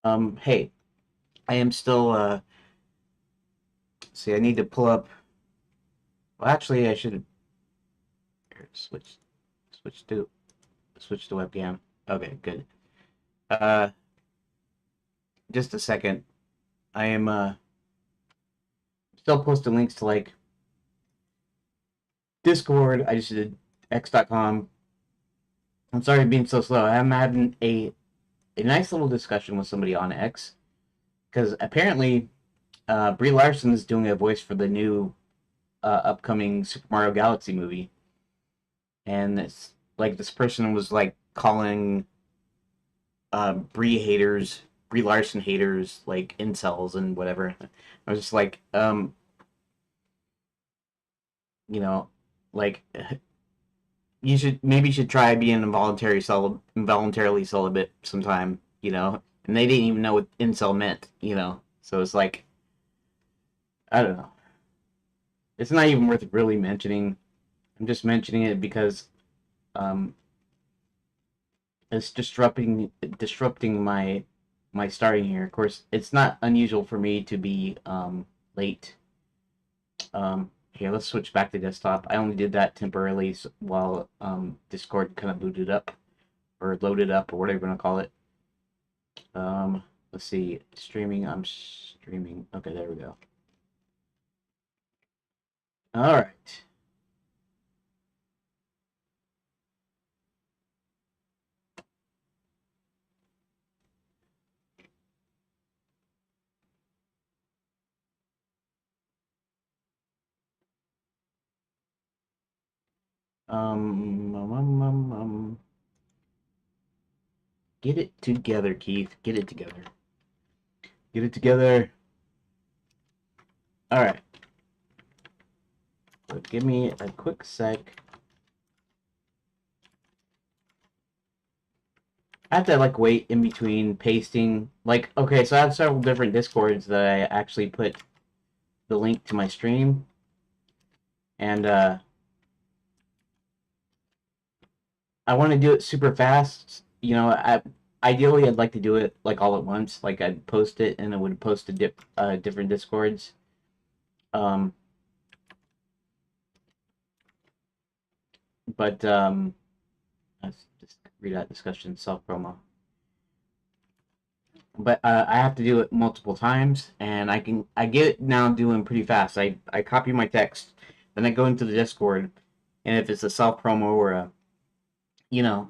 Hey, I am still, see, I need to pull up, well, actually, I should here, switch to, switch to webcam. Okay, good. Uh, just a second. I am, still posting links to, like, Discord. I just did x.com. I'm sorry for being so slow. I'm having a nice little discussion with somebody on X, because apparently, Brie Larson is doing a voice for the new, upcoming Super Mario Galaxy movie. And it's, like, this person was, like, calling Brie Larson haters, like incels and whatever. I was just like, you know, like you should try being involuntarily celibate sometime, And they didn't even know what incel meant. So it's like, I don't know. It's not even worth really mentioning. I'm just mentioning it because um, it's disrupting my starting here. Of course, it's not unusual for me to be late. Here, let's switch back to desktop. I only did that temporarily while Discord kind of booted up or loaded up or whatever you want to call it. Um, let's see, streaming. I'm streaming. Okay, there we go. All right. Um, um, um, um, um, get it together, Keith. Get it together. Get it together. All right. So give me a quick sec. I have to like wait in between pasting. Like, okay, so I have several different discords that I actually put the link to my stream, and I want to do it super fast. Ideally, I'd like to do it like all at once. Like I'd post it and it would post to different discords. Um, but let's just read out discussion self promo. But I have to do it multiple times, and I get it now doing pretty fast. I copy my text, then I go into the Discord, and if it's a self promo or a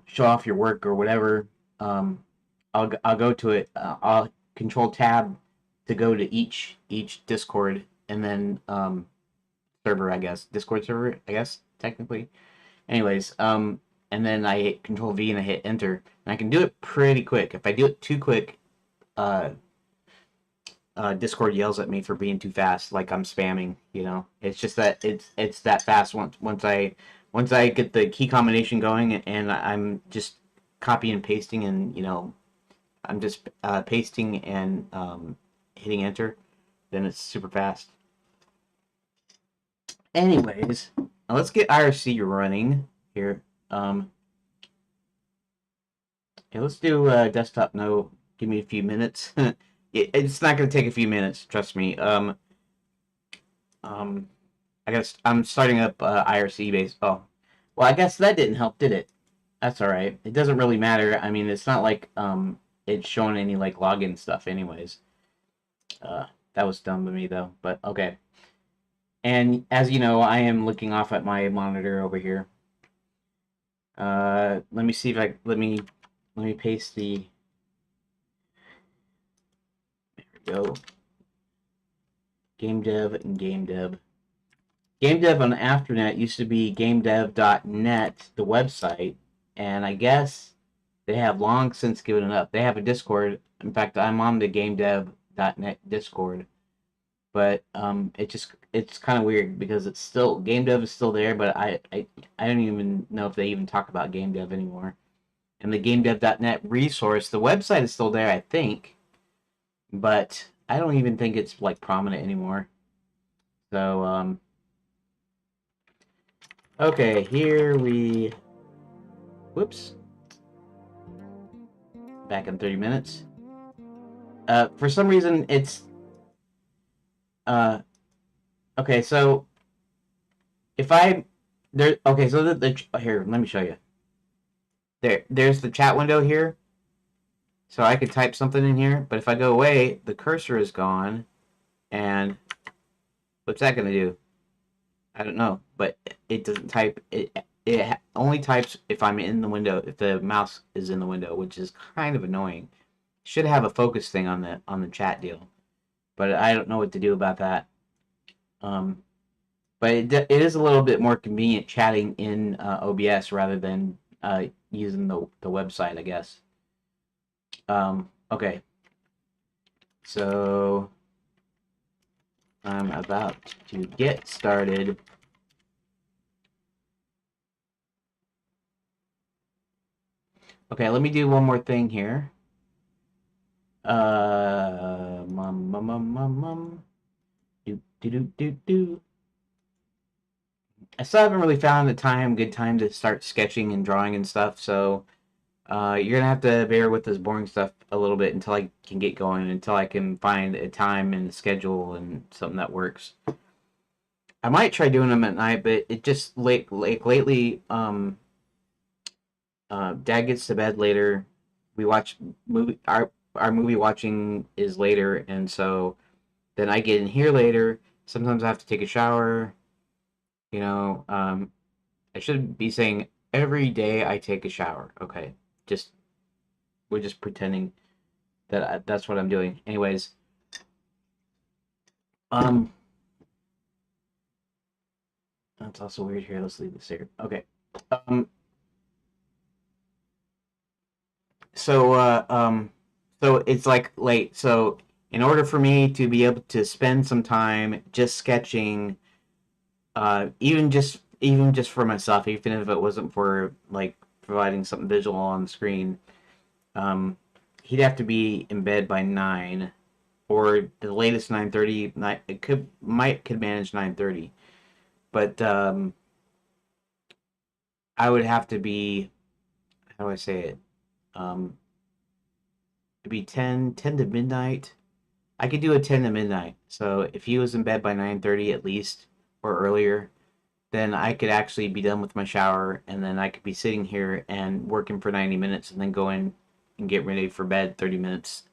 show off your work or whatever, um, I'll go to it. I'll control tab to go to each Discord, and then server, I guess, Discord server, I guess technically. Anyways, and then I hit Control V and I hit Enter, and I can do it pretty quick. If I do it too quick, uh, Discord yells at me for being too fast, like I'm spamming. It's just that it's that fast once I get the key combination going, and I'm just copy and pasting, and I'm just pasting and hitting enter, then it's super fast. Anyways, let's get IRC running here. Yeah, let's do desktop. No, give me a few minutes. It's not going to take a few minutes, trust me. Um, I guess I'm starting up IRC base. Oh, well, I guess that didn't help, did it? That's all right. It doesn't really matter. I mean, it's not like it's showing any like login stuff, anyways. That was dumb of me though. But okay. And as you know, I am looking off at my monitor over here. Let me see if I let me paste the. There we go. Game dev and game dev. Game dev on Afternet used to be gamedev.net, the website, and I guess they have long since given it up. They have a Discord. In fact, I'm on the gamedev.net Discord, but it's kind of weird because it's still game dev is still there, but I don't even know if they even talk about game dev anymore. And the gamedev.net resource, the website is still there, I think, but I don't even think it's like prominent anymore. So okay, here we whoops, back in 30 minutes. For some reason, it's uh, okay. So if I there, okay, so here, let me show you. There's the chat window here, so I could type something in here. But if I go away, the cursor is gone, and what's that gonna do? I don't know, but it doesn't type. It only types if I'm in the window, if the mouse is in the window, which is kind of annoying. Should have a focus thing on the chat deal, but I don't know what to do about that. Um, but it is a little bit more convenient chatting in OBS rather than using the website, I guess. Okay, so I'm about to get started. Okay, let me do one more thing here. Mum, mum, mum, mum, mum. Do, do, do, do, do. I still haven't really found good time to start sketching and drawing and stuff, so you're gonna have to bear with this boring stuff a little bit until I can get going, until I can find a time and a schedule and something that works. I might try doing them at night, but it just like lately, Dad gets to bed later. We watch movie. Our movie watching is later, and so then I get in here later. Sometimes I have to take a shower. You know, I should be saying every day I take a shower. Okay, just we're just pretending that that's what I'm doing. Anyways, um, that's also weird here. Let's leave this here. Okay. Um, so so it's like late. So in order for me to be able to spend some time just sketching, even just for myself, even if it wasn't for like providing something visual on the screen, um, he'd have to be in bed by 9, or the latest 9:30. It could manage 9:30, but I would have to be, how do I say it? Um, it'd be 10 to midnight. I could do a 10 to midnight. So if he was in bed by 9:30 at least or earlier, then I could actually be done with my shower, and then I could be sitting here and working for 90 minutes and then go in and get ready for bed 30 minutes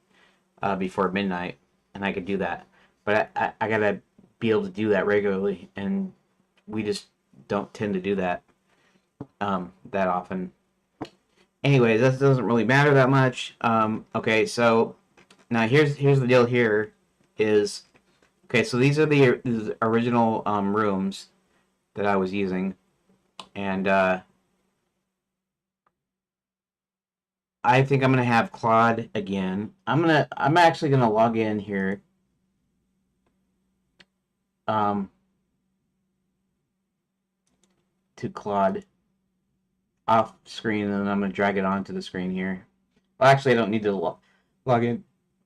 before midnight, and I could do that. But I gotta be able to do that regularly, and we just don't tend to do that that often. Anyways, that doesn't really matter that much. Okay, so now here's the deal. Here is okay. So these are the original rooms that I was using, and I think I'm gonna have Claude again. I'm actually gonna log in here. Um, to Claude off screen, and then I'm gonna drag it onto the screen here. Well, actually, I don't need to log in.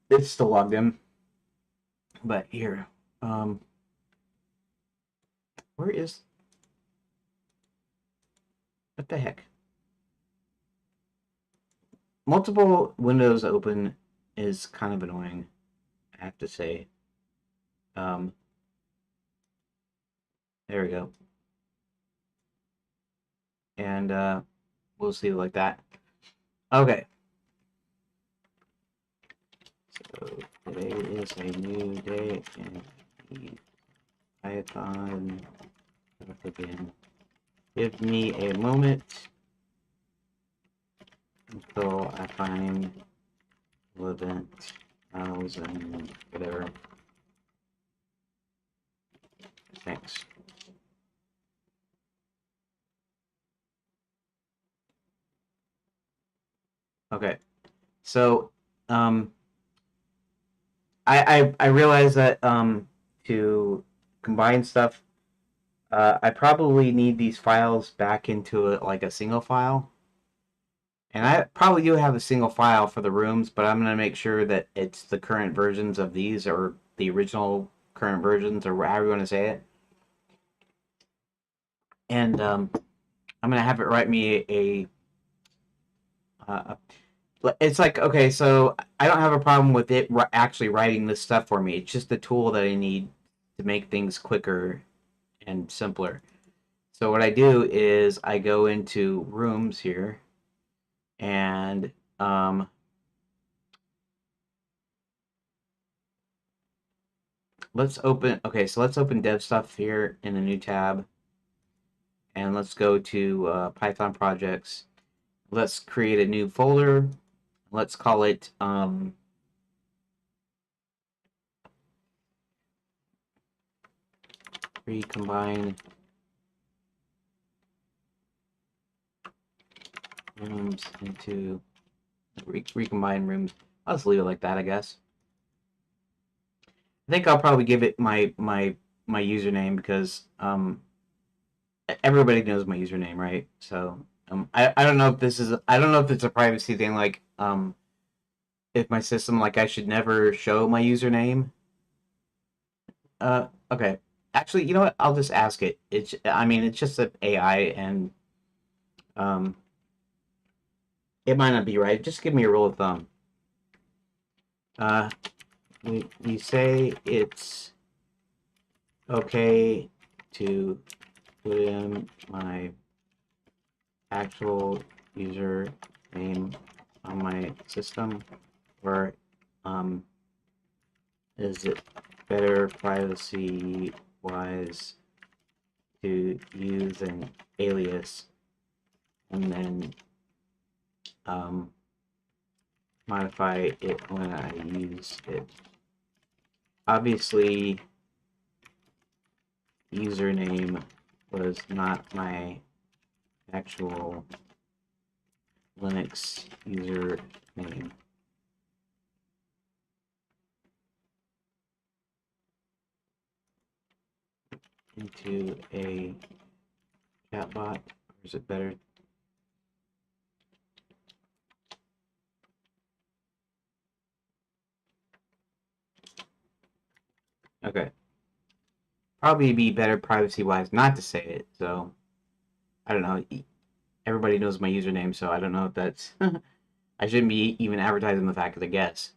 It's still logged in. But here, um, where is what the heck? Multiple windows open is kind of annoying, I have to say. Um, there we go, and we'll see like that. Okay, so today is a new day in the Python. Again, give me a moment until I find 11,000 whatever. Thanks. Okay, so um, I realize that to combine stuff, I probably need these files back into like a single file, and I probably do have a single file for the rooms, but I'm gonna make sure that it's the current versions of these, or the original current versions, or however you want to say it, and I'm gonna have it write me a it's like, okay, so I don't have a problem with it actually writing this stuff for me. It's just the tool that I need to make things quicker and simpler. So what I do is I go into rooms here and let's open, okay, so let's open dev stuff here in a new tab, and let's go to Python projects. Let's create a new folder. Let's call it recombine rooms into recombine rooms. I'll just leave it like that, I guess. I think I'll probably give it my username because everybody knows my username, right? So I don't know if this is I don't know if it's a privacy thing, like if my system, like, I should never show my username. Okay. Actually, you know what? I'll just ask it. It's I mean it's just an AI, and um it might not be right. Just give me a rule of thumb. Uh, we say it's okay to put in my actual username on my system, or um, is it better privacy wise to use an alias and then um, modify it when I use it? Obviously, username was not my actual Linux username. Into a chatbot, or is it better? Okay, probably be better privacy wise not to say it. So I don't know. Everybody knows my username, so I don't know if that's. I shouldn't be even advertising the fact of the guess.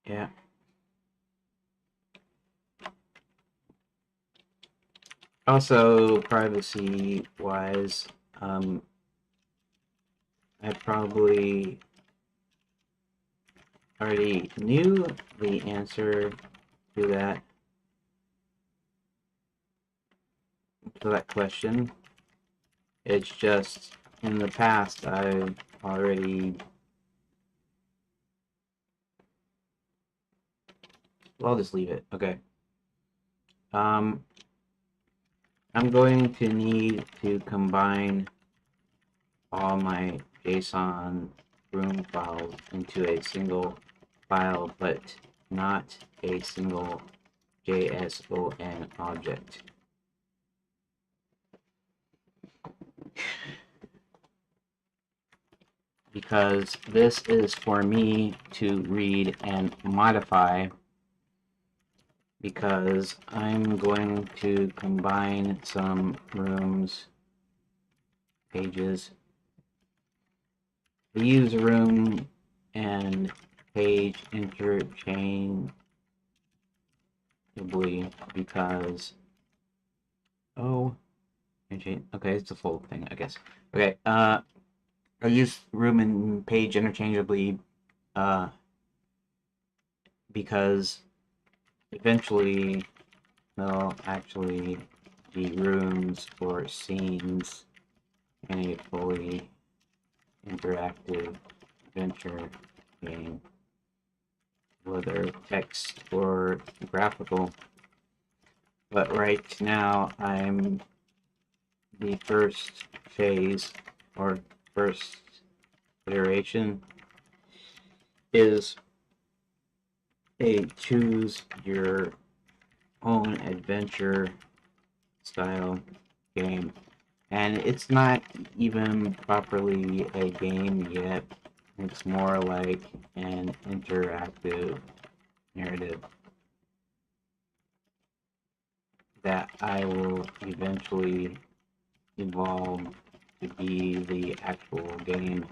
Yeah. Also, privacy wise, I probably already knew the answer to that question. It's just in the past I've already. Well, I'll just leave it. Okay. Um, I'm going to need to combine all my JSON room files into a single file, but not a single JSON object. Because this is for me to read and modify, because I'm going to combine some rooms, pages, the use room and page interchangeably, because okay, it's a full thing, I guess. Okay, I use room and page interchangeably uh, because eventually they'll actually be rooms or scenes in a fully interactive adventure game, whether text or graphical. But right now, the first phase, or first iteration, is a choose your own adventure style game. And it's not even properly a game yet. It's more like an interactive narrative that I will eventually evolve to be the actual game.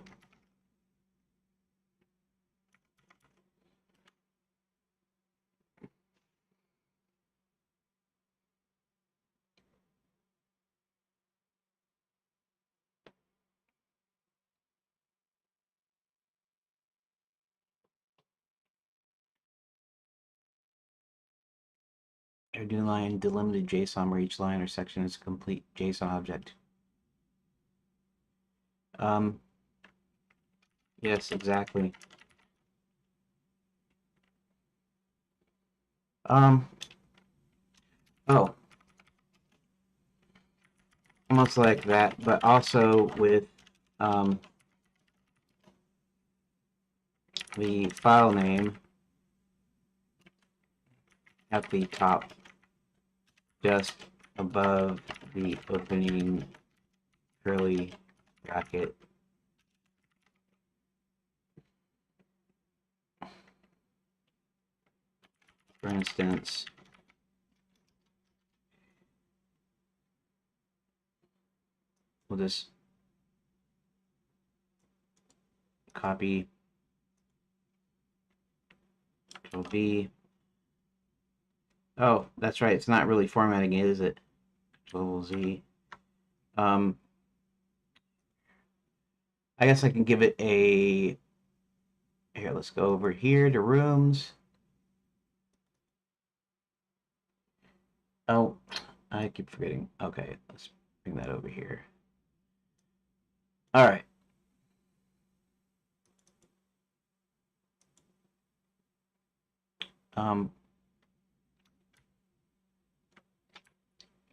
A new line delimited JSON where each line or section is a complete JSON object. Yes, exactly. Um, oh, almost like that, but also with um, the file name at the top, just above the opening curly bracket. For instance, we'll just copy Control V. Oh, that's right. It's not really formatting it, is it? Control Z. I guess I can give it a. Here, let's go over here to rooms. Oh, I keep forgetting. Okay, let's bring that over here. All right.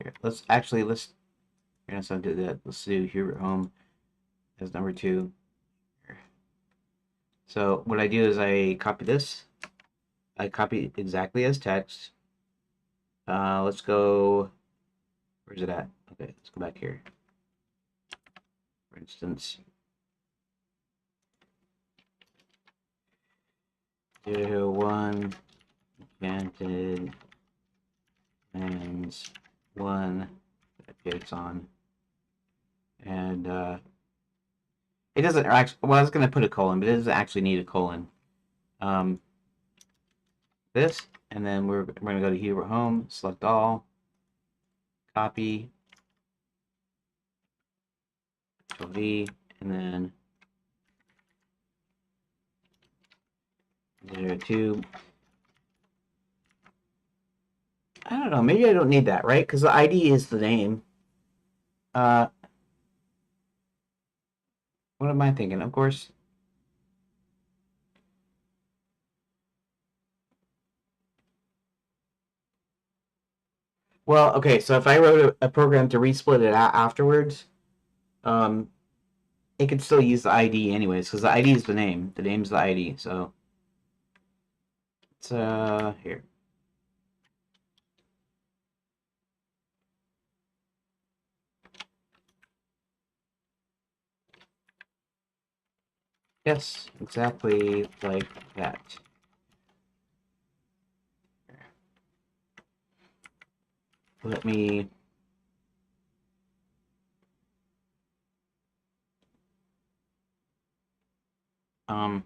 Here, let's do that. Let's do Hubert Home as number 2. So what I do is I copy this. I copy it exactly as text. Let's go. Where's it at? Okay, let's go back here. For instance, 0, 1, Enchanted, and 1 JSON, and it doesn't actually. Well, I was gonna put a colon, but it doesn't actually need a colon. This, and then we're gonna go to Hubert Home, select all, copy, Control V, and then 02. I don't know. Maybe I don't need that, right? Because the ID is the name. Uh, what am I thinking? Of course. Well, okay. So if I wrote a program to resplit it out afterwards, um, it could still use the ID anyways, because the ID is the name. The name's the ID. So it's here. Yes, exactly like that. Let me um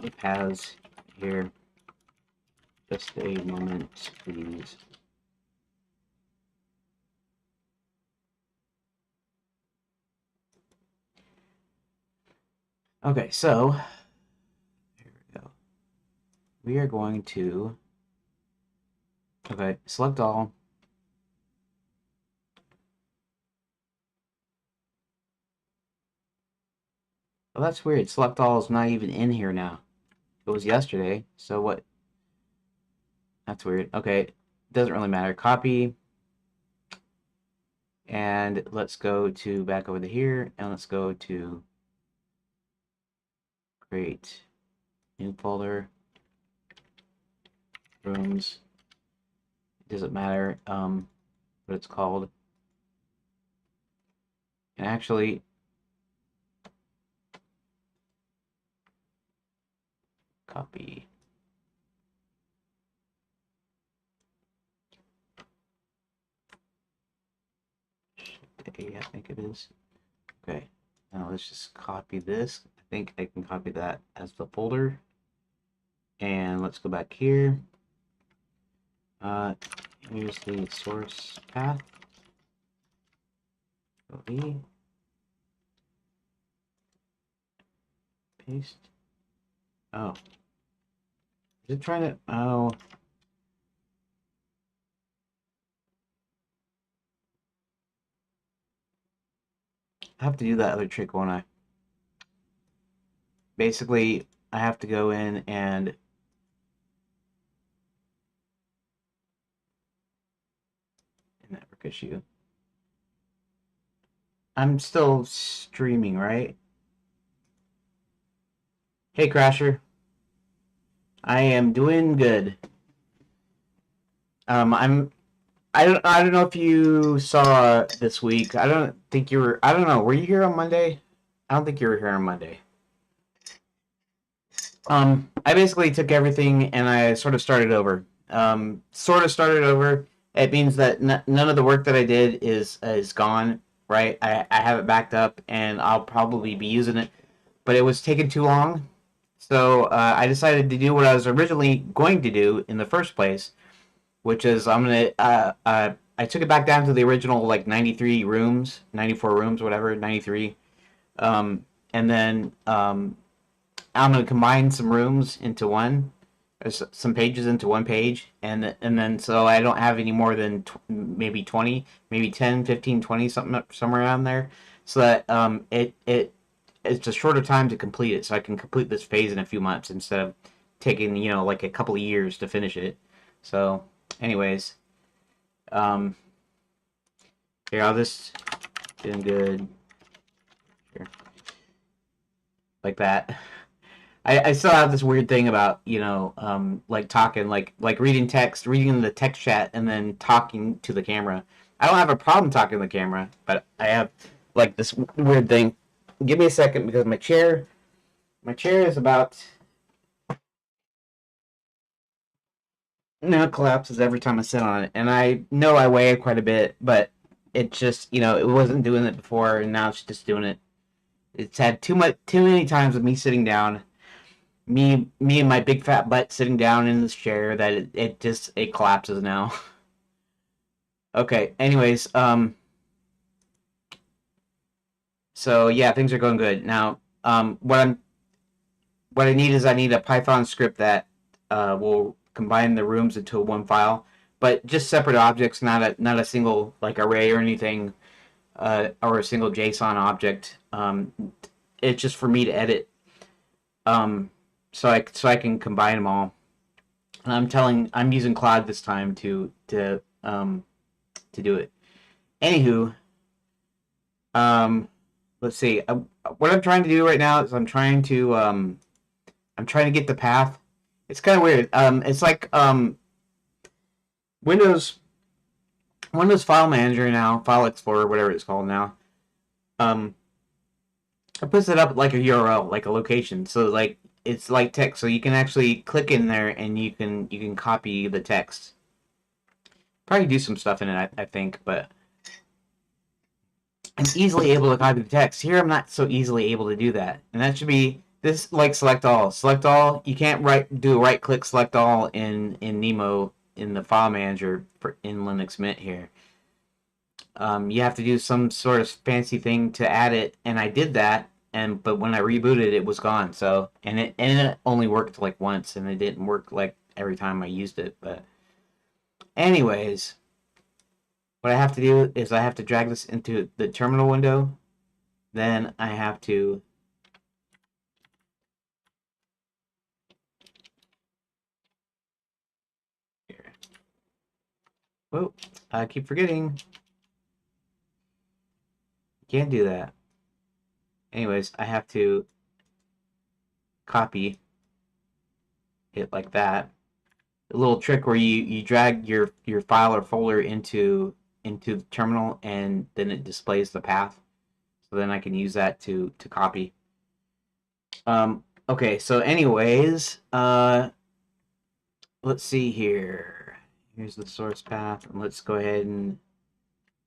it has here. Just a moment, please. Okay, so here we go. We are going to select all. Oh, that's weird. Select all is not even in here now. It was yesterday. So what? That's weird. Okay, doesn't really matter. Copy And let's go to back over to here, and let's go to create new folder, rooms. It doesn't matter what it's called. And actually, copy. A, I think it is. Okay. Now let's just copy this. I think I can copy that as the folder. And let's go back here. Here's the source path. V. Paste. Oh. Is it trying to? Oh. I have to do that other trick, won't I? Basically, I have to go in and network issue. I'm still streaming, right? Hey, Crasher. I am doing good. I don't know if you saw this week. I don't think you were. I don't know. Were you here on Monday? I don't think you were here on Monday. I basically took everything and I sort of started over. Sort of started over. It means that none of the work that I did is gone. Right. I have it backed up and I'll probably be using it. But it was taking too long, so I decided to do what I was originally going to do in the first place, which is I took it back down to the original like 93 rooms, 94 rooms, whatever, 93. And then I'm gonna combine some rooms into one, or some pages into one page, and then so I don't have any more than maybe 20, maybe 10, 15, 20, something somewhere around there, so that it's a shorter time to complete it, so I can complete this phase in a few months instead of taking like a couple of years to finish it. So, anyways, um, here I'll just doing good here like that. I still have this weird thing about like talking like reading text, reading the text chat, and then talking to the camera. I don't have a problem talking to the camera, but I have like this weird thing. Give me a second because my chair is about now it collapses every time I sit on it, and I know I weigh it quite a bit, but it just it wasn't doing it before, and now it's just doing it. It's had too many times of me sitting down, me and my big fat butt sitting down in this chair that it collapses now. Okay. Anyways, so yeah, things are going good now. What I need is I need a Python script that will combine the rooms into one file, but just separate objects, not a single like array or anything, or a single JSON object. It's just for me to edit, um, so I can combine them all. And I'm using Cloud this time to do it. Anywho, um, let's see. What I'm trying to do right now is I'm trying to get the path. It's kind of weird. It's like Windows Windows File Manager now, File Explorer, whatever it's called now. Um, it puts it up like a URL, like a location. So like it's like text, so you can actually click in there and you can copy the text. Probably do some stuff in it, I think, but I'm easily able to copy the text. Here I'm not so easily able to do that. And that should be this like select all. Select all, you can't do a right click select all in Nemo in the file manager in Linux Mint here. You have to do some sort of fancy thing to add it, and I did that, but when I rebooted it was gone. So and it only worked like once, and it didn't work like every time I used it. But anyways, what I have to do is I have to drag this into the terminal window. Then I have to here. Whoa, I keep forgetting. Can't do that. Anyways, I have to copy it like that. A little trick where you drag your file or folder into the terminal and then it displays the path. So then I can use that to copy. Okay, so anyways, let's see here. Here's the source path, and let's go ahead and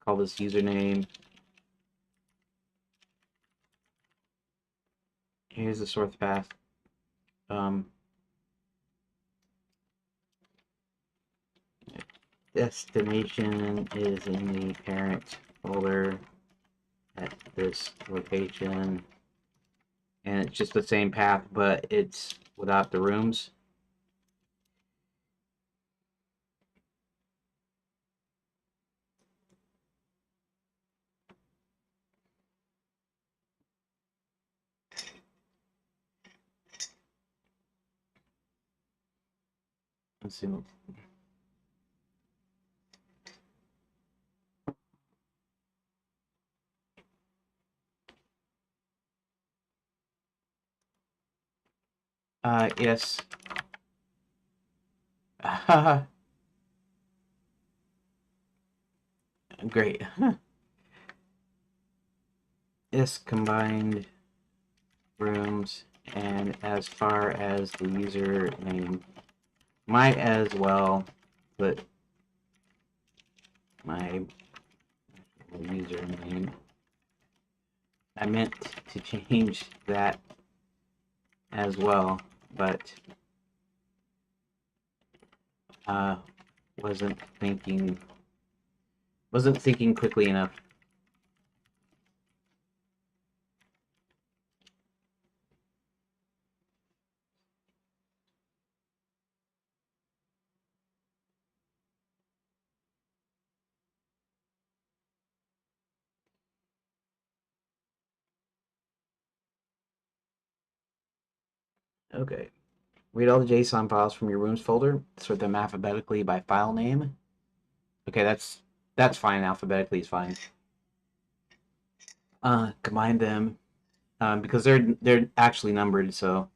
call this username. Here's the source path. Destination is in the parent folder at this location, and it's just the same path, but it's without the rooms. Let's see. Yes. Great. Yes, combined rooms, and as far as the username, might as well put my username. I meant to change that as well, but wasn't thinking quickly enough. Okay. Read all the JSON files from your rooms folder. Sort them alphabetically by file name. Okay, that's fine. Alphabetically is fine. Combine them because they're actually numbered. So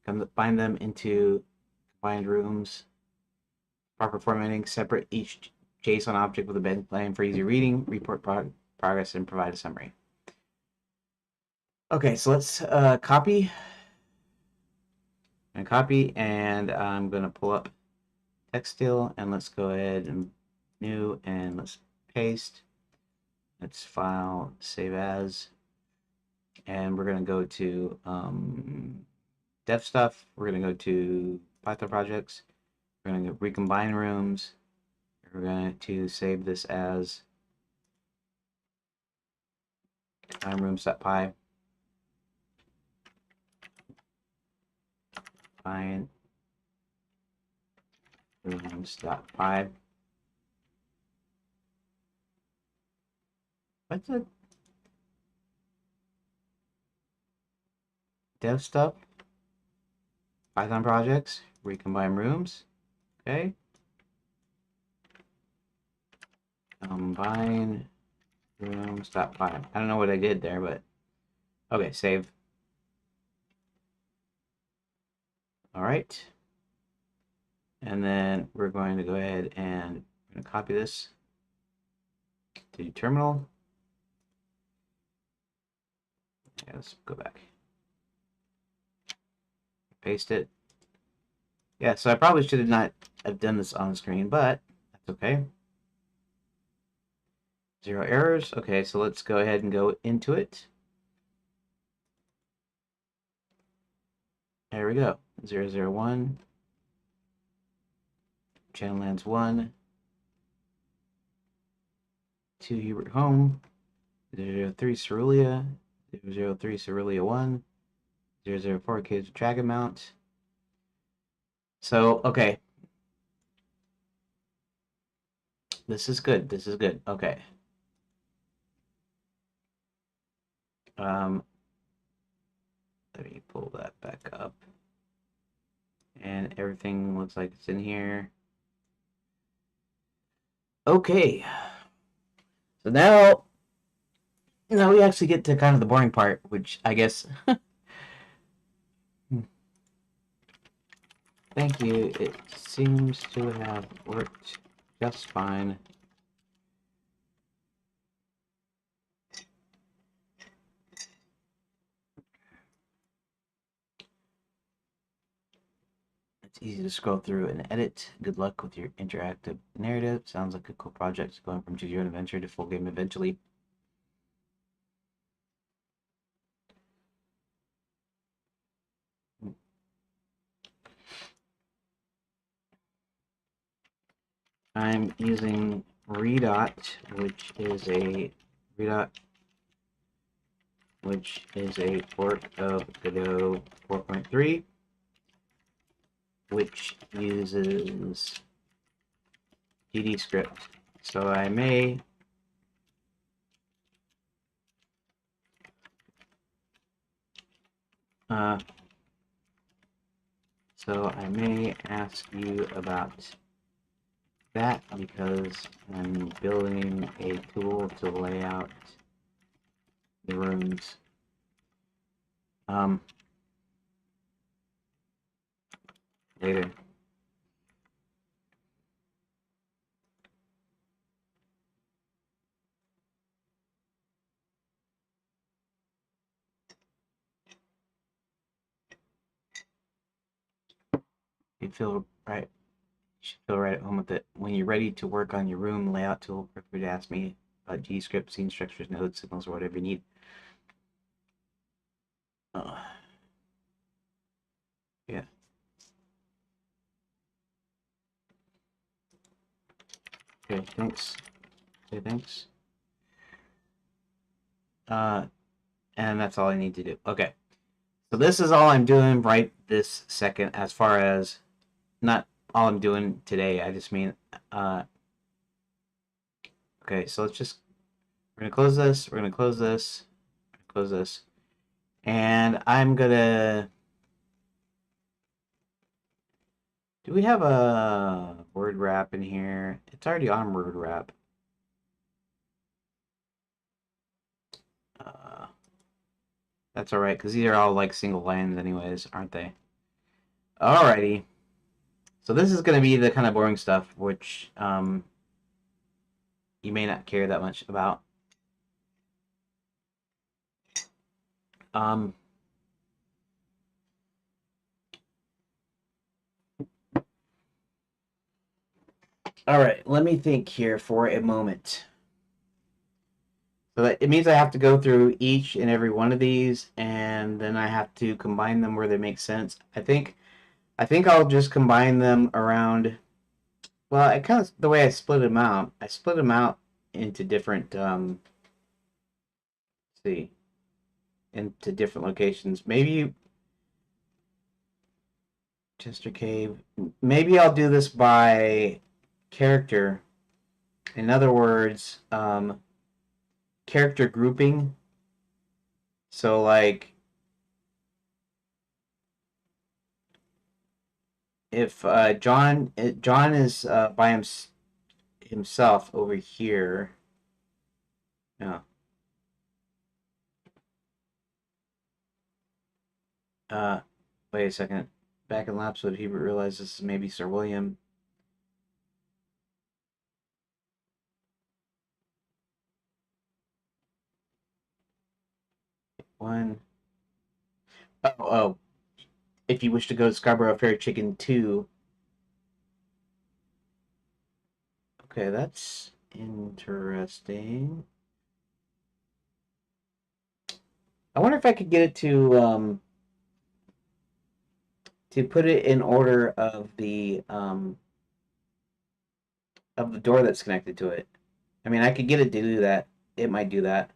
combine them into combined rooms. Proper formatting. Separate each JSON object with a bed plan for easy reading. Report progress and provide a summary. Okay, so let's copy and I'm gonna pull up Textile and let's go ahead and new and let's paste. Let's file, save as, and we're gonna go to dev stuff. We're gonna go to Python projects. We're gonna go recombine rooms. We're going to save this as combine rooms.py. Combine rooms.py. What's the dev stuff? Python projects, recombine rooms. Okay. Combine rooms.py. I don't know what I did there, but okay, save. All right. And then we're going to go ahead and we're going to copy this to terminal. Yeah, let's go back. Paste it. Yeah, so I probably should have not have done this on screen, but that's okay. 0 errors. Okay, so let's go ahead and go into it. There we go. 001. Channel lands 1. 2 Hubert Home. 003 Cerulean. 003 Cerulean 1. 004 Kids Dragon Mount. So, okay. This is good. This is good. Okay. Let me pull that back up. And everything looks like it's in here. Okay. So now now we actually get to kind of the boring part, which I guess. Thank you. It seems to have worked just fine. It's easy to scroll through and edit. Good luck with your interactive narrative. Sounds like a cool project, going from choose your own adventure to full game eventually. I'm using Redot, which is a fork of Godot 4.3, which uses GD script. So I may ask you about that because I'm building a tool to lay out the rooms. Later. You feel right. You should feel right at home with it. When you're ready to work on your room layout tool, feel free to ask me about GScript, scene structures, nodes, signals, or whatever you need. Yeah. Okay, thanks. Okay, thanks. And that's all I need to do. Okay. So this is all I'm doing right this second, as far as not all I'm doing today. I just mean, okay, so we're gonna close this, we're gonna close this, close this, and I'm gonna, do we have a word wrap in here? It's already on word wrap. That's alright, because these are all like single lines anyways, aren't they? Alrighty. So this is going to be the kind of boring stuff, which you may not care that much about. All right, let me think here for a moment. So that, it means I have to go through each and every one of these, and then I have to combine them where they make sense. I think I'll just combine them around. Well, I kind of the way I split them out. I split them out into different. See, into different locations. Maybe Chester Cave. Maybe I'll do this by character. In other words, character grouping. So like, if John is by himself over here. No. Wait a second. Back in Lapswood, Hebert realizes this is maybe Sir William. One. Oh. If you wish to go to Scarborough Fair Chicken 2. Okay, that's interesting. I wonder if I could get it to put it in order of the door that's connected to it. I mean, I could get it to do that. It might do that.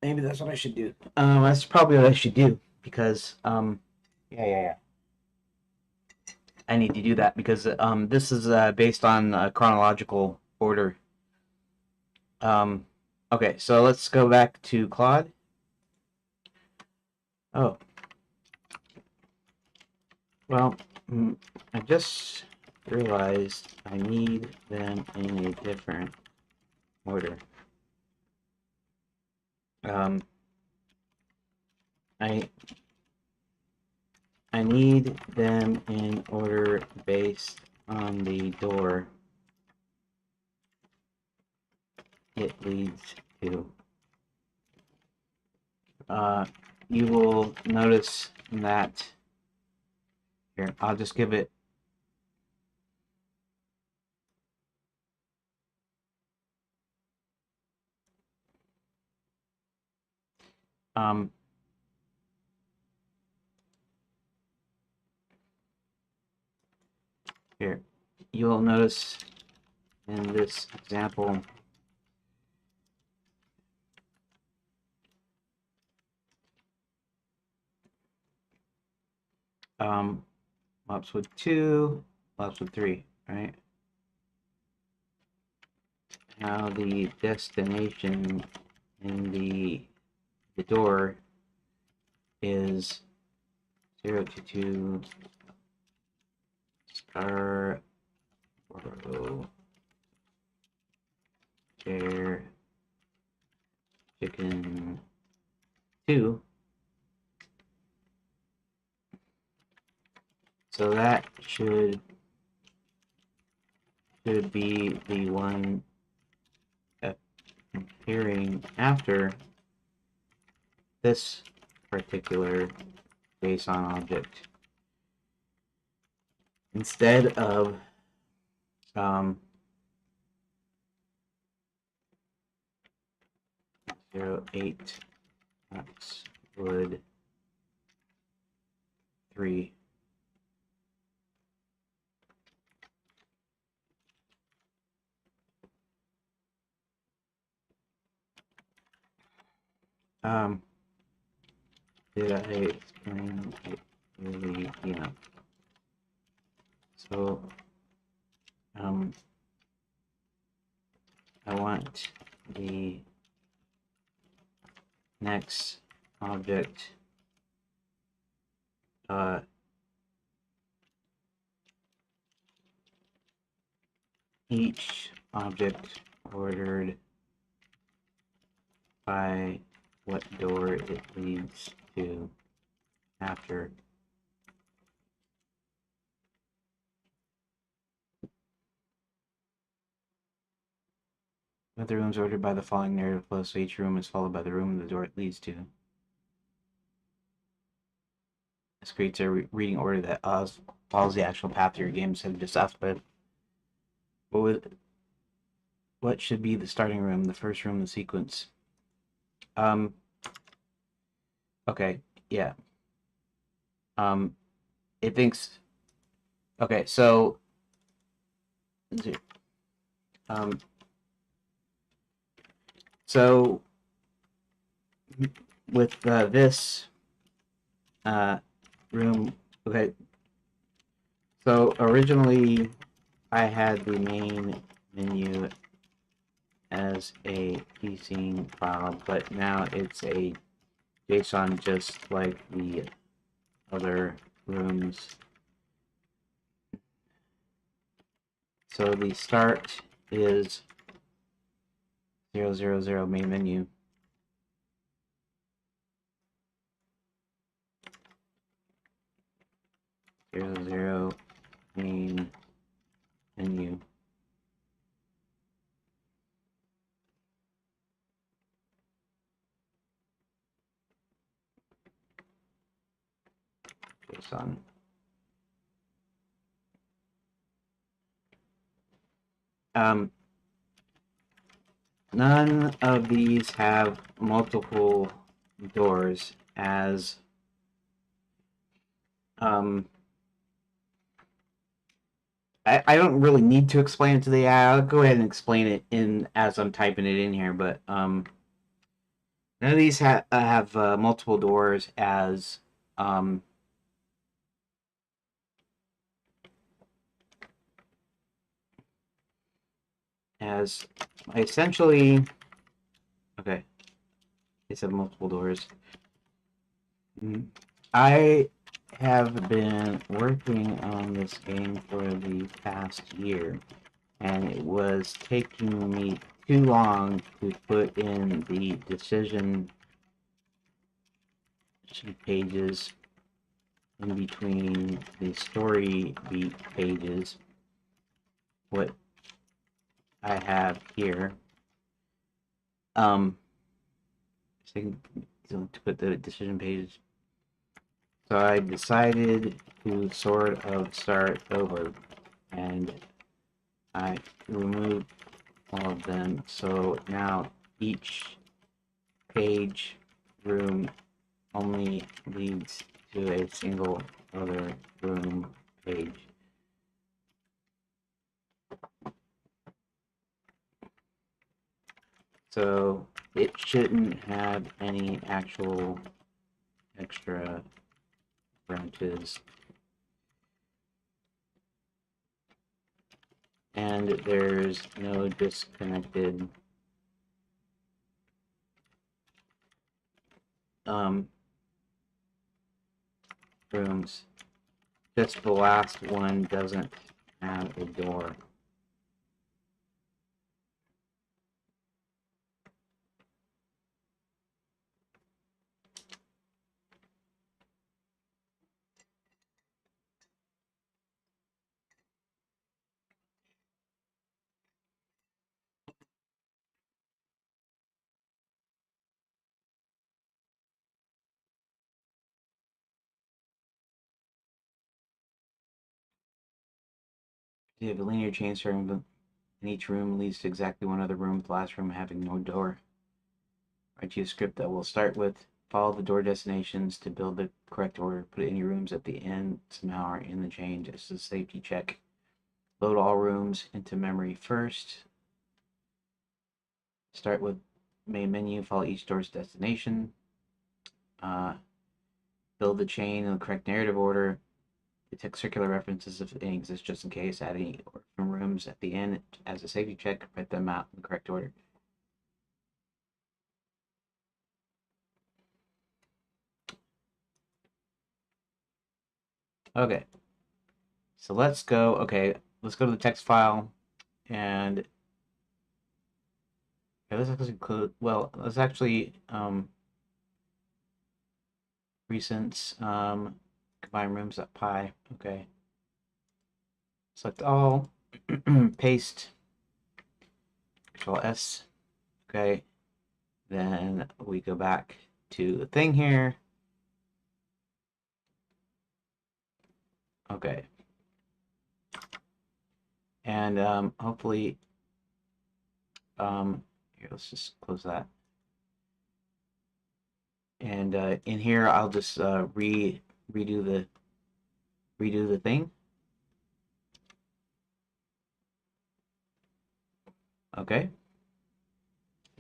Maybe that's what I should do. That's probably what I should do because yeah. I need to do that because this is based on chronological order. Okay, so let's go back to Claude. Oh, well, I just realized I need them in a different order. I need them in order based on the door it leads to. You will notice that here, I'll just give it here. You'll notice in this example maps with 2, maps with 3, right? Now the destination in the door is 0 to 2 star chair chicken 2. So that should be the one appearing after this particular JSON object, instead of 08 would 3. Did I explain it really enough? So I want the next object each object ordered by what door it leads to after. But the rooms ordered by the following narrative flow, so each room is followed by the room the door it leads to. This creates a reading order that follows the actual path of your game instead of just alphabet. What should be the starting room, the first room in the sequence? Okay, yeah. It thinks. Okay, so. So with this room, okay. So originally, I had the main menu as a pscene file, but now it's a JSON just like the other rooms. So the start is 000 main menu. Zero main menu. JSON. None of these have multiple doors as I don't really need to explain it to the AI. I'll go ahead and explain it in as I'm typing it in here, but none of these have multiple doors as essentially, okay, these have multiple doors. I have been working on this game for the past year, and it was taking me too long to put in the decision pages in between the story beat pages, what I have here. To put the decision pages. So I decided to sort of start over, and I removed all of them. So now each page room only leads to a single other room page. So it shouldn't have any actual extra branches. And there's no disconnected rooms. Just the last one doesn't have a door. You have a linear chain starting, and each room leads to exactly one other room, the last room having no door. Write you a script that will start with follow the door destinations to build the correct order. Put any rooms at the end somehow are in the chain just as a safety check. Load all rooms into memory first. Start with main menu, follow each door's destination. Build the chain in the correct narrative order. Detect circular references if any exist just in case. Add any from rooms at the end as a safety check. Write them out in the correct order. Okay. So let's go. Okay, let's go to the text file and let's actually include. Well, let's actually recents combine rooms.py. Okay. Select all. Paste. Control S. Okay. Then we go back to the thing here. Okay. And hopefully, here, let's just close that. And in here, I'll just redo the thing. Okay.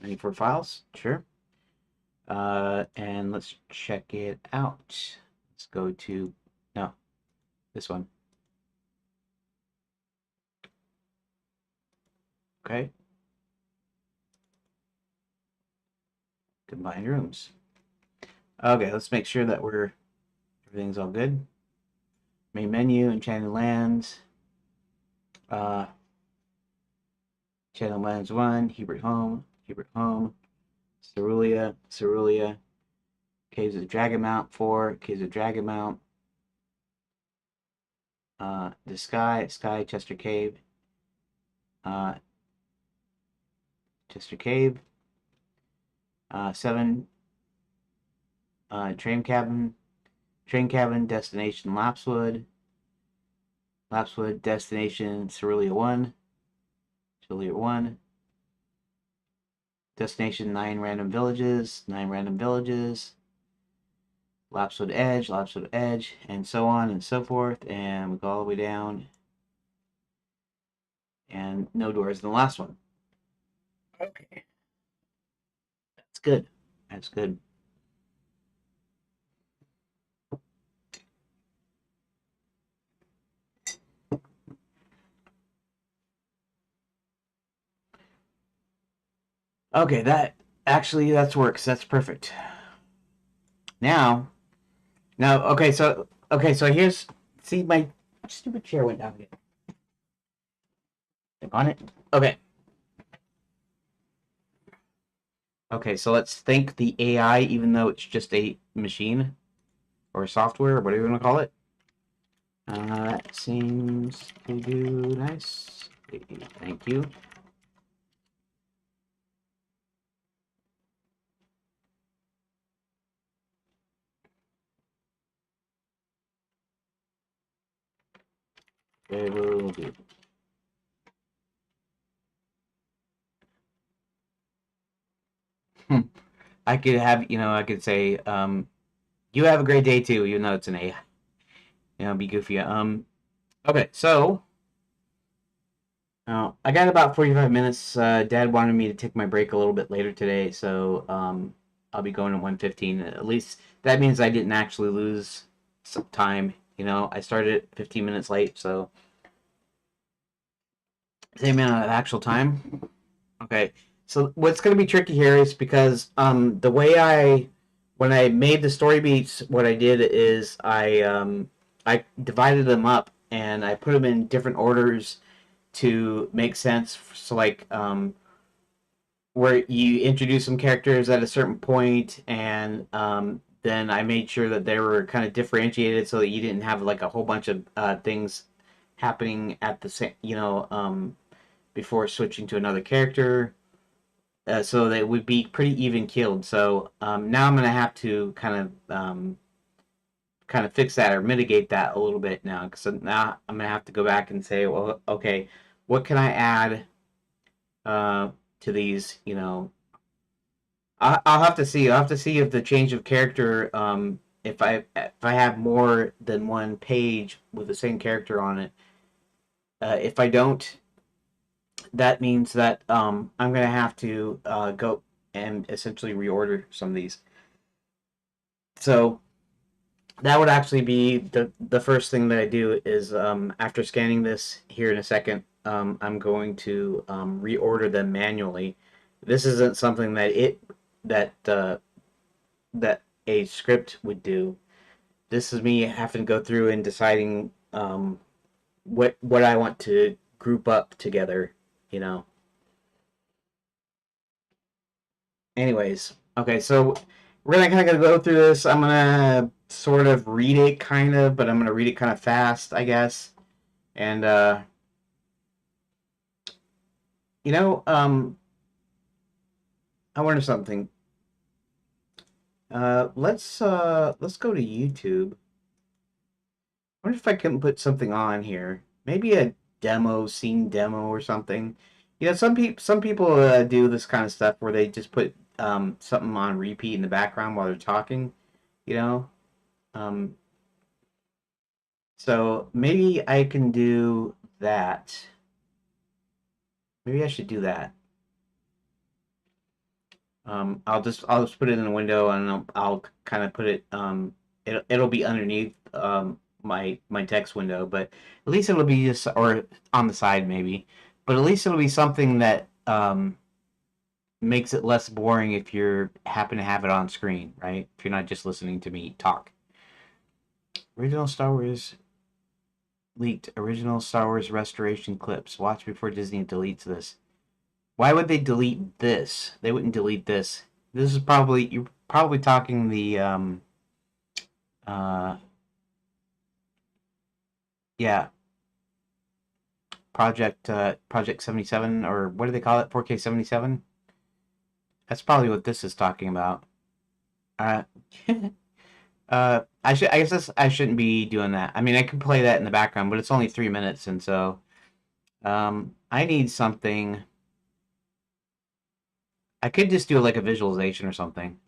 Ready for files? Sure. And let's check it out. Let's go to, no, this one. Okay. Combine rooms. Okay, let's make sure that everything's all good. Main menu, Enchanted Lands. Enchanted Lands 1, Hubert Home, Cerulean, Caves of Dragonmount 4, Caves of Dragonmount, the Sky, Chester Cave, uh, 7, Train Cabin, Destination Lapswood, Destination Cerulean 1, Destination 9 Random Villages, Lapswood Edge, and so on and so forth, and we go all the way down, and no doors in the last one. Okay. That's good. That's good. Okay, that works. That's perfect. Now, okay, so Okay, so here's, see, my stupid chair went down again. Click on it. Okay. Okay, so let's thank the AI, even though it's just a machine or software or whatever you want to call it. That seems to do nice. Thank you. It will do. I could have, I could say, you have a great day too, even though it's an AI. Be goofy. Okay, so I got about 45 minutes. Dad wanted me to take my break a little bit later today, so I'll be going at 1:15. At least that means I didn't actually lose some time. I started 15 minutes late, so same amount of actual time. Okay, so what's going to be tricky here is because the way when I made the story beats, what I did is I divided them up and I put them in different orders to make sense. So like where you introduce some characters at a certain point, and then I made sure that they were kind of differentiated so that you didn't have like a whole bunch of things happening at the same, before switching to another character. So they would be pretty even killed. So now I'm gonna have to kind of fix that or mitigate that a little bit now. So now I'm gonna have to go back and say, well, okay, what can I add to these? I'll have to see. I'll have to see if the change of character, if I have more than one page with the same character on it. If I don't, that means that I'm gonna have to go and essentially reorder some of these. So that would actually be the first thing that I do is after scanning this here in a second, I'm going to reorder them manually. This isn't something that that a script would do. This is me having to go through and deciding what I want to group up together. You know. Anyways, okay, so we're gonna kind of go through this. I'm gonna sort of read it, kind of, but I'm gonna read it kind of fast, I guess. And you know, I wonder something. Let's go to YouTube. I wonder if I can put something on here. Maybe a scene demo or something. Some people do this kind of stuff where they just put something on repeat in the background while they're talking. You know, um, so maybe I can do that. Maybe I should do that. I'll just put it in a window and I'll kind of put it it'll be underneath my text window, but at least it'll be just or on the side maybe, but at least it'll be something that makes it less boring if you're happen to have it on screen, right? If you're not just listening to me talk. Original Star Wars leaked original Star Wars restoration clips. Watch before Disney deletes this. Why would they delete this? They wouldn't delete this. This is probably you're probably talking the uh yeah, Project 77, or what do they call it? 4K 77. That's probably what this is talking about. Uh I guess I shouldn't be doing that. I mean, I could play that in the background, but it's only 3 minutes, and so I need something. I could just do like a visualization or something,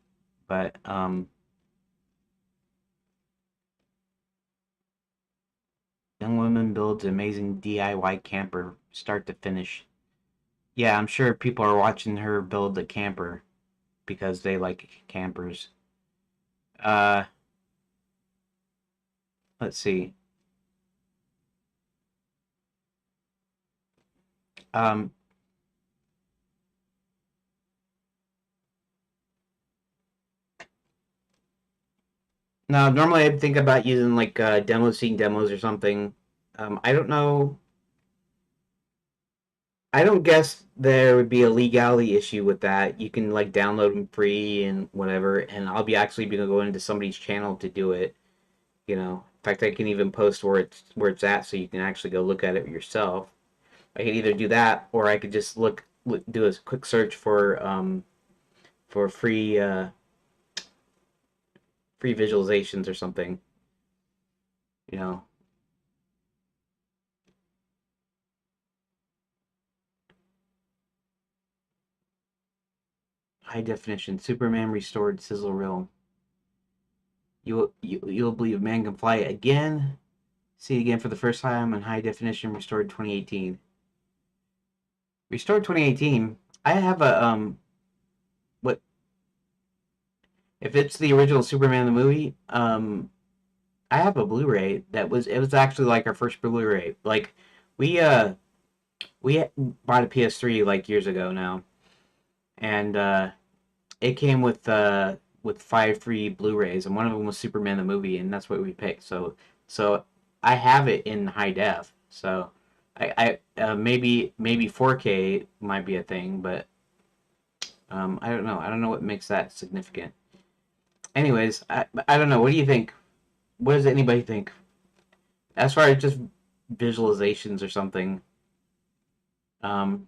but young woman builds amazing DIY camper start to finish. Yeah, I'm sure people are watching her build a camper because they like campers. Uh, let's see. Um, Now, normally I'd think about using like seeing demos or something. I don't know. I don't guess there would be a legality issue with that. You can like download them free and whatever, and I'll be actually be going into somebody's channel to do it. You know, in fact, I can even post where it's at, so you can actually go look at it yourself. I could either do that, or I could just do a quick search for free visualizations or something. You know, high definition Superman restored sizzle reel. You'll believe man can fly again. See it again for the first time in high definition restored 2018. Restored 2018. I have a what if it's the original Superman the movie? I have a Blu-ray it was actually like our first Blu-ray. Like we uh we bought a PS3 like years ago now, and it came with 5 free Blu-rays, and one of them was Superman the movie, and that's what we picked. So I have it in high def. So maybe 4K might be a thing, but I don't know. I don't know what makes that significant. Anyways, I don't know. What do you think? What does anybody think? As far as just visualizations or something, um,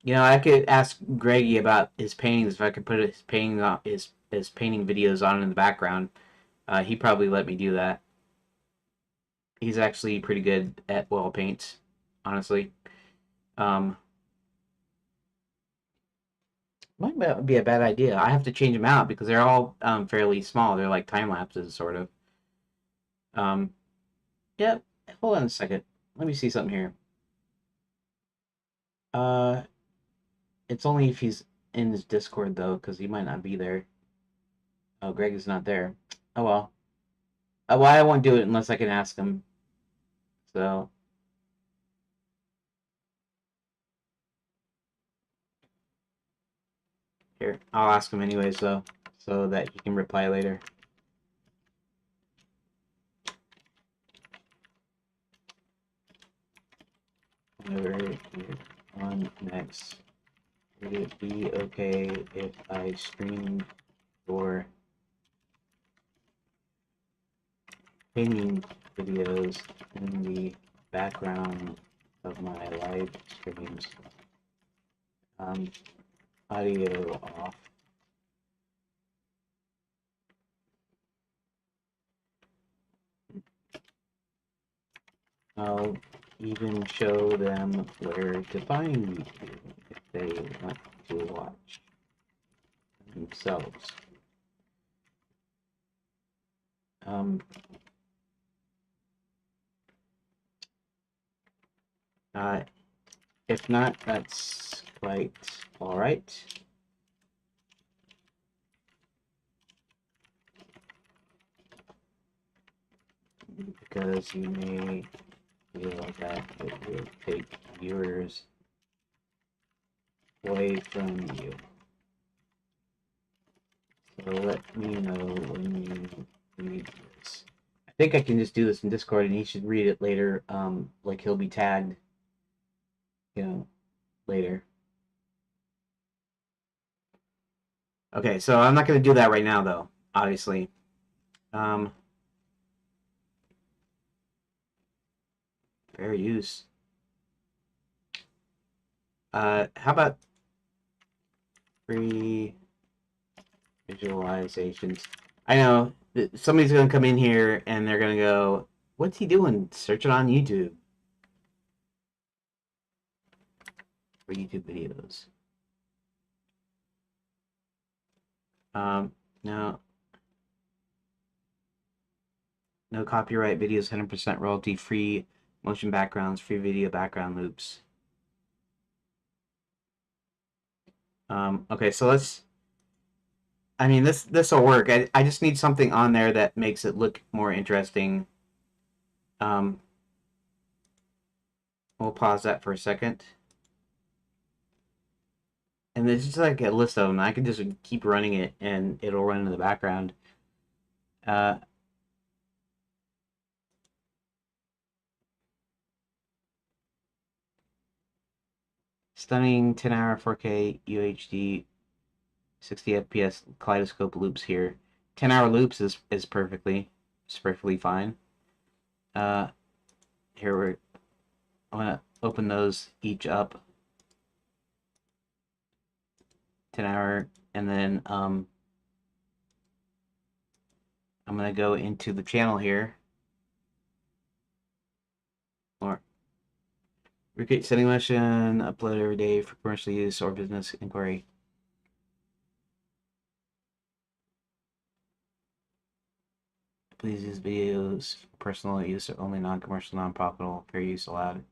I could ask Greggy about his paintings if I could put his painting videos on in the background. He probably let me do that. He's actually pretty good at oil paints, honestly. Um, might be a bad idea. I have to change them out because they're all fairly small. They're like time lapses, sort of. Um, yeah. Hold on a second. Let me see something here. Uh, it's only if he's in his Discord though, because he might not be there. Oh, Greg is not there. Oh well. Well, I won't do it unless I can ask him. So here, I'll ask him anyways, so that he can reply later. Whenever you're on next, would it be okay if I stream your painting videos in the background of my live streams? Um, Audio off. I'll even show them where to find you if they want to watch themselves. Um, uh, if not, that's quite all right. Because you may feel that it will take viewers away from you. So let me know when you read this. I think I can just do this in Discord and he should read it later. Like he'll be tagged, later. Okay, so I'm not going to do that right now, though, obviously. Um, Fair use. How about free visualizations? I know somebody's going to come in here and they're going to go, what's he doing? Search it on YouTube for YouTube videos. No, no copyright videos, 100% royalty free, motion backgrounds, free video background loops. Okay, so I mean, this will work. I just need something on there that makes it look more interesting. Um, we'll pause that for a second. And there's just like a list of them. I can just keep running it and it'll run in the background. Uh, Stunning 10-hour 4K UHD 60 FPS kaleidoscope loops here. 10-hour loops is perfectly fine. Uh, I'm gonna open those each up 10-hour, and then I'm gonna go into the channel here, or recreate setting motion, upload every day for commercial use or business inquiry. Please use videos for personal use or only non-commercial, non-profitable, fair use allowed.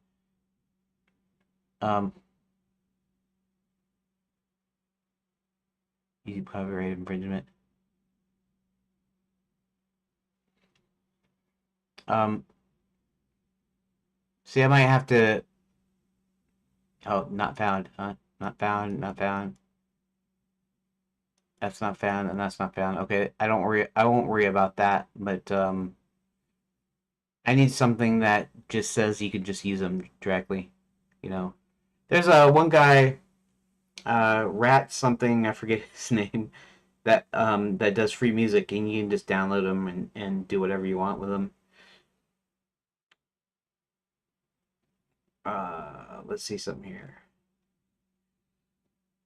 Um, YouTube copyright infringement. Um, See, I might have to. Oh, not found. Not found. Not found. That's not found, and that's not found. Okay, I don't worry. I won't worry about that. But I need something that just says you can just use them directly. You know, there's one guy, Rat something. I forget his name. That does free music, and you can just download them and do whatever you want with them. Let's see something here.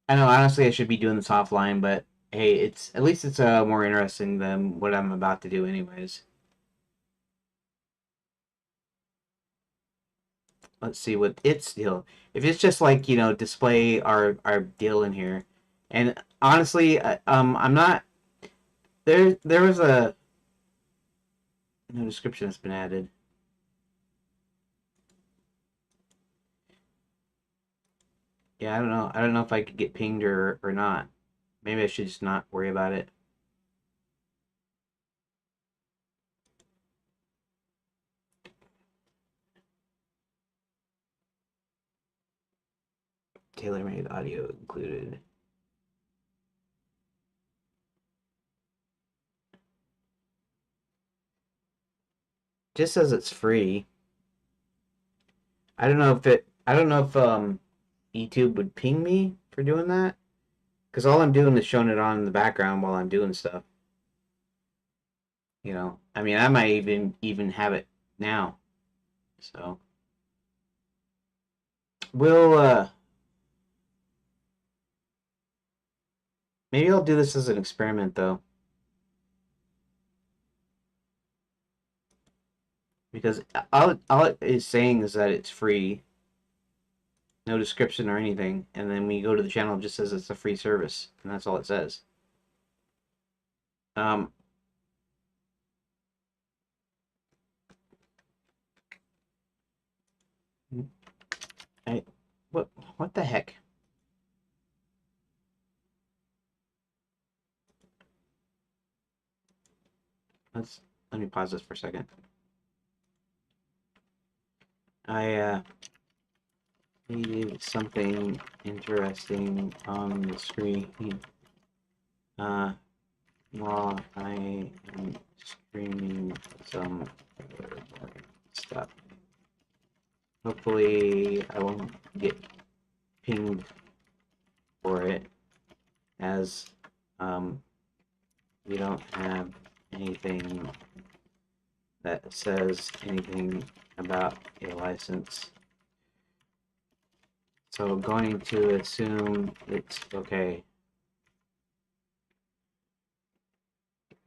I know, honestly, I should be doing this offline, but hey, it's at least it's more interesting than what I'm about to do, anyways. Let's see what its deal. If it's just like display our deal in here, and honestly, I'm not there. There was a no description that's been added. Yeah, I don't know. I don't know if I could get pinged or not. Maybe I should just not worry about it. Tailor-made audio included. Just says it's free. I don't know if it. I don't know if YouTube would ping me for doing that, because all I'm doing is showing it on in the background while I'm doing stuff. I mean, I might even have it now. So we'll maybe I'll do this as an experiment though, because all it is saying is that it's free, no description or anything, and then when you go to the channel, it just says it's a free service, and that's all it says. Um, I what the heck? Let me pause this for a second. I needed something interesting on the screen while I am streaming some stuff. Hopefully, I won't get pinged for it, as we don't have anything that says anything about a license. So I'm going to assume it's okay.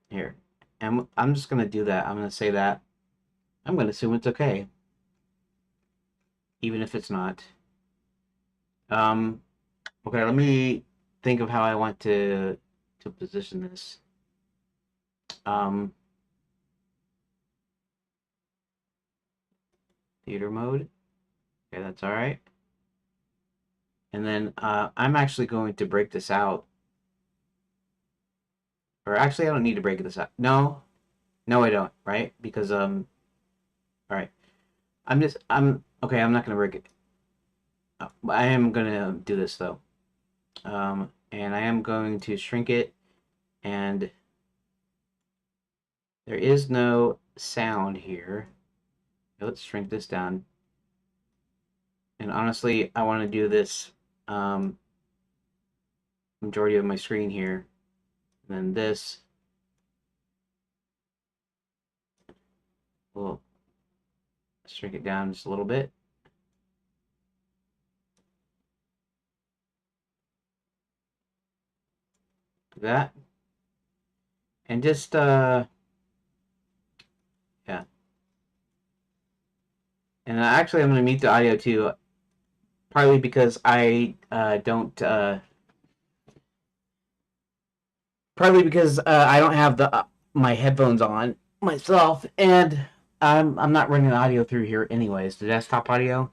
Here. And I'm just going to do that. I'm going to say that. I'm going to assume it's okay, even if it's not. Okay, let me think of how I want to position this. Theater mode. Okay, that's all right. And then I'm actually going to break this out. Or actually, I don't need to break this out. No, no, I don't. Right? Because all right. Okay. I'm not gonna break it. I am gonna do this though. And I am going to shrink it and There is no sound here. Let's shrink this down. And honestly, I want to do this um, majority of my screen here. And then this will shrink it down just a little bit. Like that. And just, yeah. And actually, I'm going to mute the audio too, partly because I don't have the my headphones on myself, and I'm not running the audio through here anyways, the desktop audio.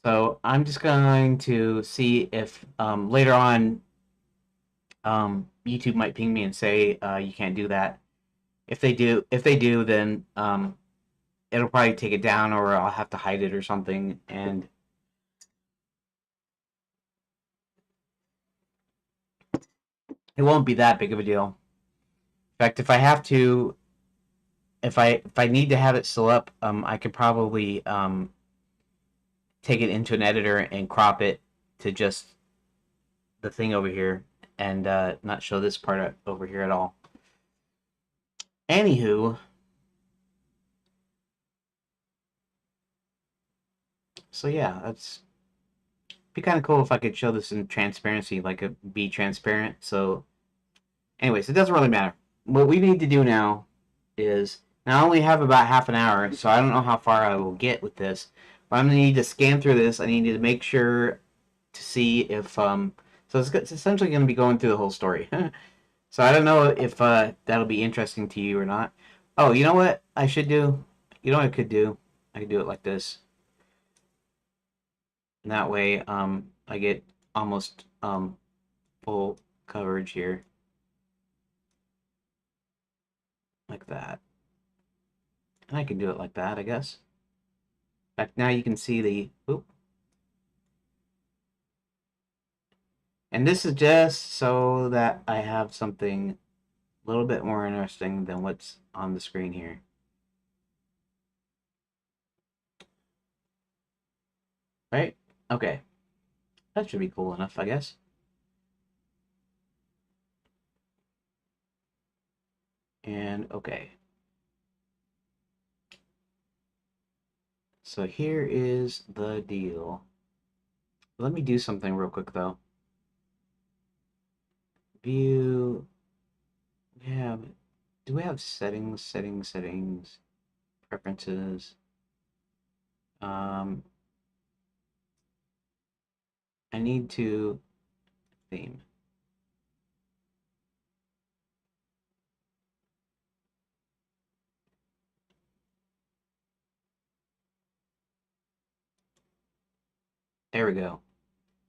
So I'm just going to see if later on YouTube might ping me and say you can't do that. If they do, then it'll probably take it down, or I'll have to hide it or something, and it won't be that big of a deal. In fact, if I need to have it still up, I could probably take it into an editor and crop it to just the thing over here, and not show this part over here at all. Anywho, so yeah, that's be kind of cool if I could show this in transparency, like a be transparent. So, anyways, it doesn't really matter. What we need to do now is now I only have about half an hour, so I don't know how far I will get with this. But I'm gonna need to scan through this. I need to make sure to see if So it's essentially going to be going through the whole story. So I don't know if that'll be interesting to you or not. Oh, you know what I should do? You know what I could do? I could do it like this. And that way, I get almost full coverage here, like that. And I can do it like that, I guess. In fact, now you can see the. Oop. And this is just so that I have something a little bit more interesting than what's on the screen here. Right? Okay. That should be cool enough, I guess. And okay. So here is the deal. Let me do something real quick though. View. Yeah. Do we have settings, preferences? Um, I need to theme. There we go.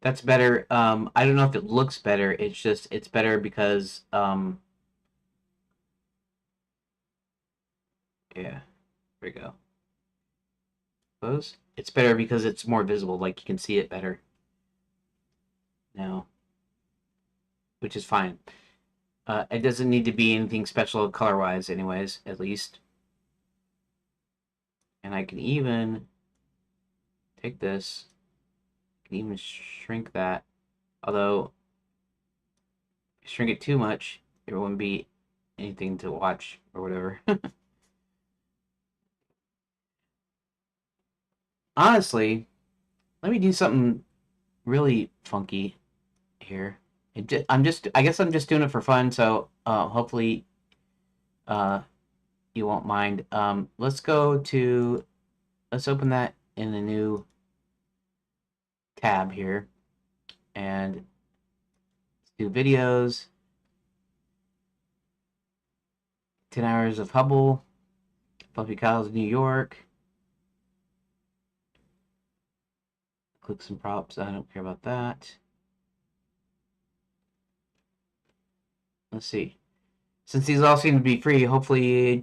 That's better. I don't know if it looks better. It's just it's better because yeah. There we go. Close. It's better because it's more visible. Like you can see it better now, which is fine. It doesn't need to be anything special color-wise, anyways. At least. And I can even take this, I can even shrink that. Although, if I shrink it too much, there wouldn't be anything to watch or whatever. Honestly, let me do something really funky here. I guess I'm just doing it for fun, so hopefully uh, you won't mind. Let's open that in a new tab here, and let's do videos. 10 hours of Hubble, Fluffy Cows, New York. Click some props. I don't care about that. Let's see. Since these all seem to be free, hopefully,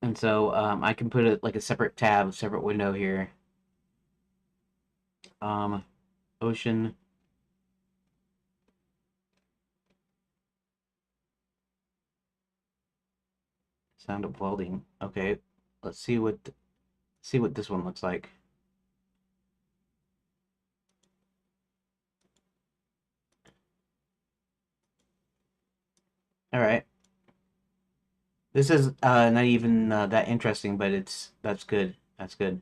and so I can put it like a separate tab, separate window here. Um, Ocean. Sound of welding. Okay, let's see what this one looks like. All right. This is not even that interesting, but that's good. That's good.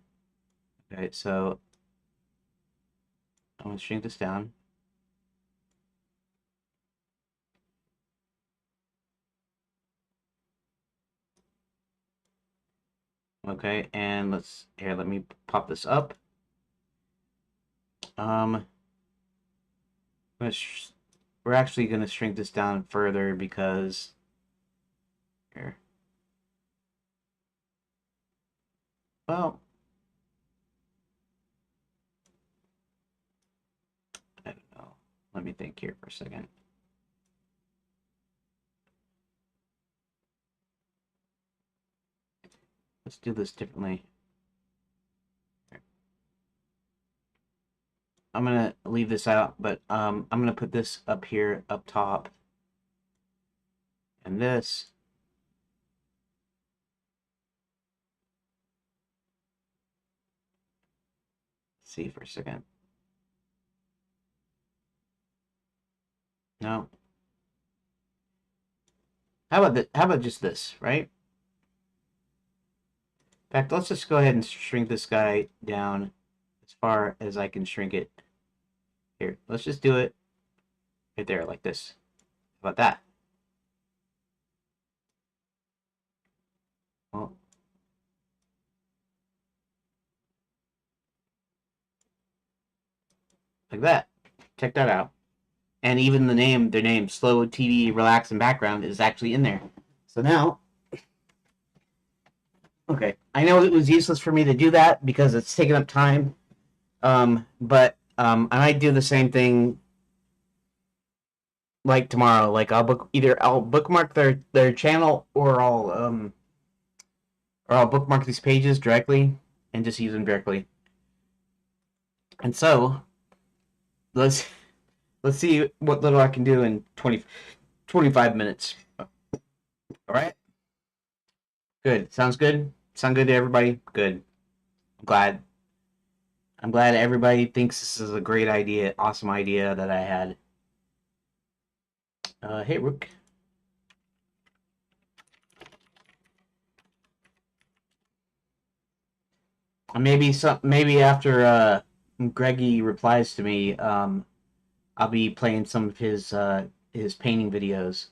Okay, so I'm gonna shrink this down. Okay, and let me pop this up. Um, we're actually gonna shrink this down further because here. Well, I don't know. Let me think here for a second. Let's do this differently. I'm gonna leave this out, but I'm gonna put this up here, up top, and this. Let's see for a second. No. How about How about just this, right? In fact, let's just go ahead and shrink this guy down as far as I can shrink it. Here, let's just do it right there, like this. How about that? Well, like that. Check that out. And even their name, Slow TV Relax and Background, is actually in there. So now, okay, I know it was useless for me to do that because it's taking up time. But I might do the same thing like tomorrow. Like I'll bookmark their channel or I'll bookmark these pages directly and just use them directly. And so let's let's see what little I can do in 25 minutes. All right. Good. Sounds good. Sound good to everybody? Good. I'm glad. I'm glad everybody thinks this is a great idea, awesome idea that I had. Hey, Rook. Maybe after Greggy replies to me, I'll be playing some of his painting videos.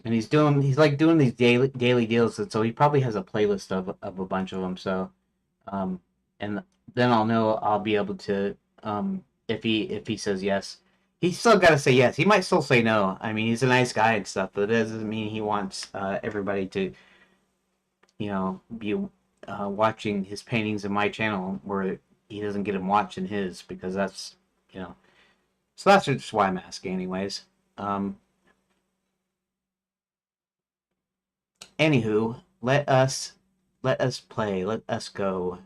And he's like doing these daily deals, and so he probably has a playlist of a bunch of them. So, um, and then I'll be able to if he says yes. He's still got to say yes. He might still say no. I mean, he's a nice guy and stuff, but that doesn't mean he wants everybody to be watching his paintings in my channel where he doesn't get them watching his because that's you know. So that's just why I'm asking, anyways. Um, Anywho, let us play. Let us go.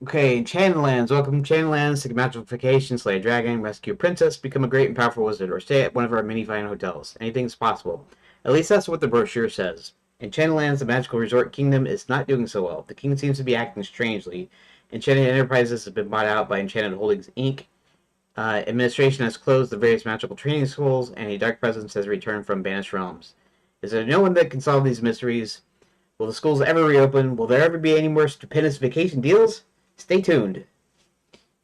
Okay, Enchanted Lands. Welcome to Enchanted Lands. Take a magical vacation, slay a dragon, rescue a princess, become a great and powerful wizard, or stay at one of our many fine hotels. Anything's possible. At least that's what the brochure says. Enchanted Lands, the magical resort kingdom, is not doing so well. The king seems to be acting strangely. Enchanted Enterprises has been bought out by Enchanted Holdings Inc. Administration has closed the various magical training schools, and a dark presence has returned from banished realms. Is there no one that can solve these mysteries? Will the schools ever reopen? Will there ever be any more stupendous vacation deals? Stay tuned.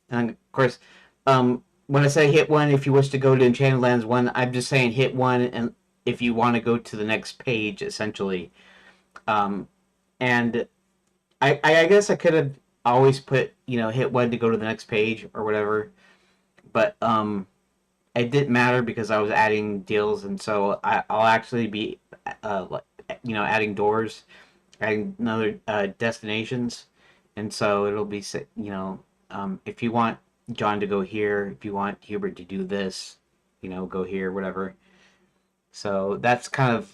And of course, when I say hit one, if you wish to go to Enchanted Lands 1, I'm just saying hit one, and if you want to go to the next page, essentially. Um, and I guess I could have always put, hit one to go to the next page or whatever, but it didn't matter because I was adding deals, and so I'll actually be, adding doors, adding another destinations, and so it'll be, if you want John to go here, if you want Hubert to do this, go here, whatever. So that's kind of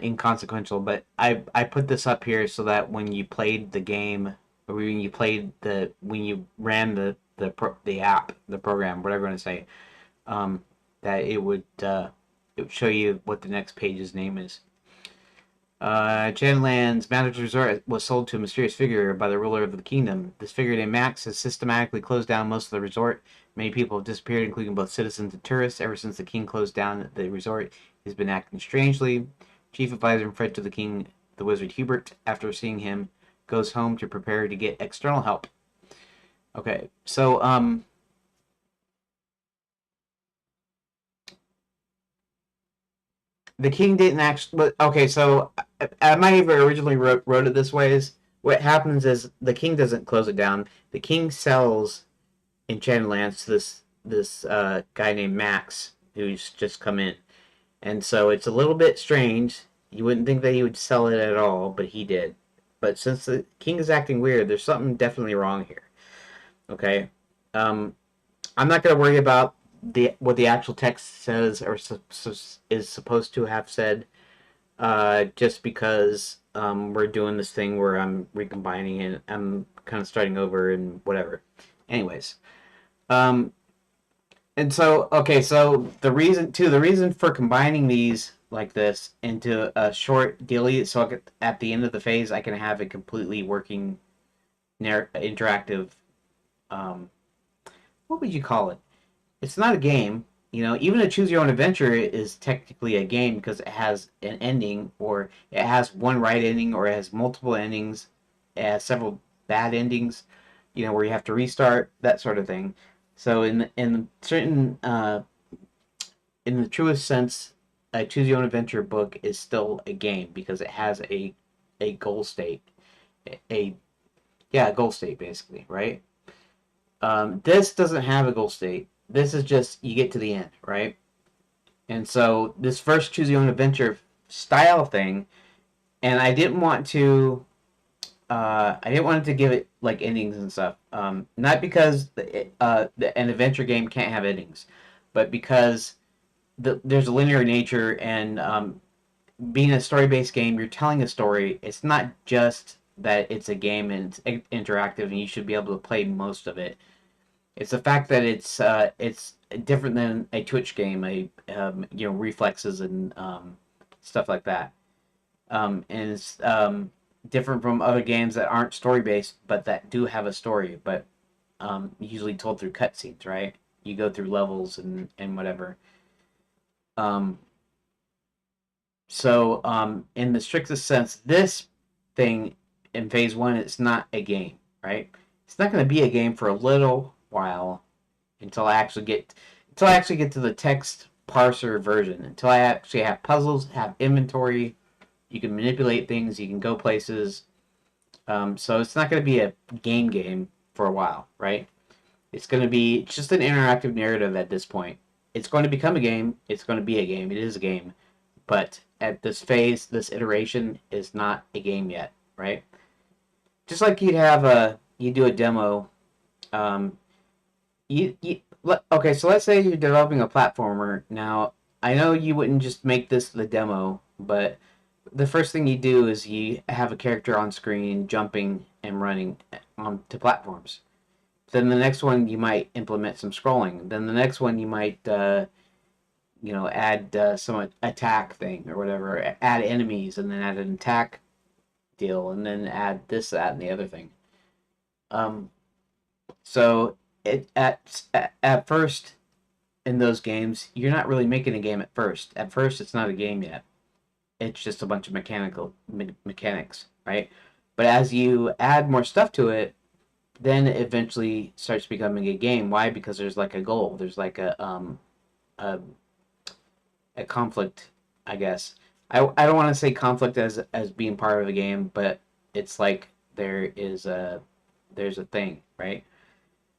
inconsequential, but I put this up here so that when you played the game, or when you ran the app, the program, whatever you want to say, that it would show you what the next page's name is. Enchanted Manager's Resort was sold to a mysterious figure by the ruler of the kingdom. This figure named Max has systematically closed down most of the resort. Many people have disappeared, including both citizens and tourists. Ever since the king closed down the resort, he's been acting strangely. Chief advisor and friend to the king, the wizard Hubert, after seeing him, goes home to prepare to get external help. Okay, so the king didn't actually. But okay, so I might have originally wrote it this way: is what happens is the king doesn't close it down. The king sells Enchanted Lands to this guy named Max who's just come in, and so it's a little bit strange. You wouldn't think that he would sell it at all, but he did. But since the king is acting weird, there's something definitely wrong here. Okay, um, I'm not going to worry about the what the actual text says or is supposed to have said, just because we're doing this thing where I'm recombining and I'm kind of starting over and whatever. Anyways, um, and so okay, so the reason for combining these like this into a short daily, so at the end of the phase I can have a completely working interactive. Um, what would you call it? It's not a game. You know, even a choose your own adventure is technically a game because it has an ending, or it has one right ending, or it has multiple endings, it has several bad endings, you know, where you have to restart, that sort of thing. So in the truest sense, a choose your own adventure book is still a game because it has a goal state, a yeah, a goal state basically, right? This doesn't have a goal state. This is just you get to the end, right? And so this first choose your own adventure style thing, and I didn't want it to give it like endings and stuff. Not because an adventure game can't have endings, but because there's a linear nature, and being a story based game, you're telling a story. It's not just that it's a game and it's interactive, and you should be able to play most of it. It's the fact that it's different than a Twitch game, reflexes and stuff like that, and it's different from other games that aren't story based but that do have a story, but usually told through cutscenes, right? You go through levels and whatever. Um, in the strictest sense, this thing in phase one, it's not a game, right? It's not going to be a game for a little while until I actually get to the text parser version. Until I actually have puzzles, have inventory, you can manipulate things, you can go places. So it's not going to be a game for a while, right? It's going to be just an interactive narrative at this point. It's going to become a game. It's going to be a game. It is a game, but at this phase, this iteration is not a game yet, right? Just like you do a demo. Um, okay, so let's say you're developing a platformer. Now, I know you wouldn't just make this the demo, but the first thing you do is you have a character on screen jumping and running onto platforms. Then the next one you might implement some scrolling. Then the next one you might add some attack thing or whatever. Add enemies and then add an attack deal and then add this, that, and the other thing. Um, so at first in those games, you're not really making a game at first. At first, it's not a game yet. It's just a bunch of mechanics, right? But as you add more stuff to it, then it eventually starts becoming a game. Why? Because there's like a goal. There's like a, a conflict, I guess. I don't want to say conflict as being part of a game, but it's like there's a thing, right?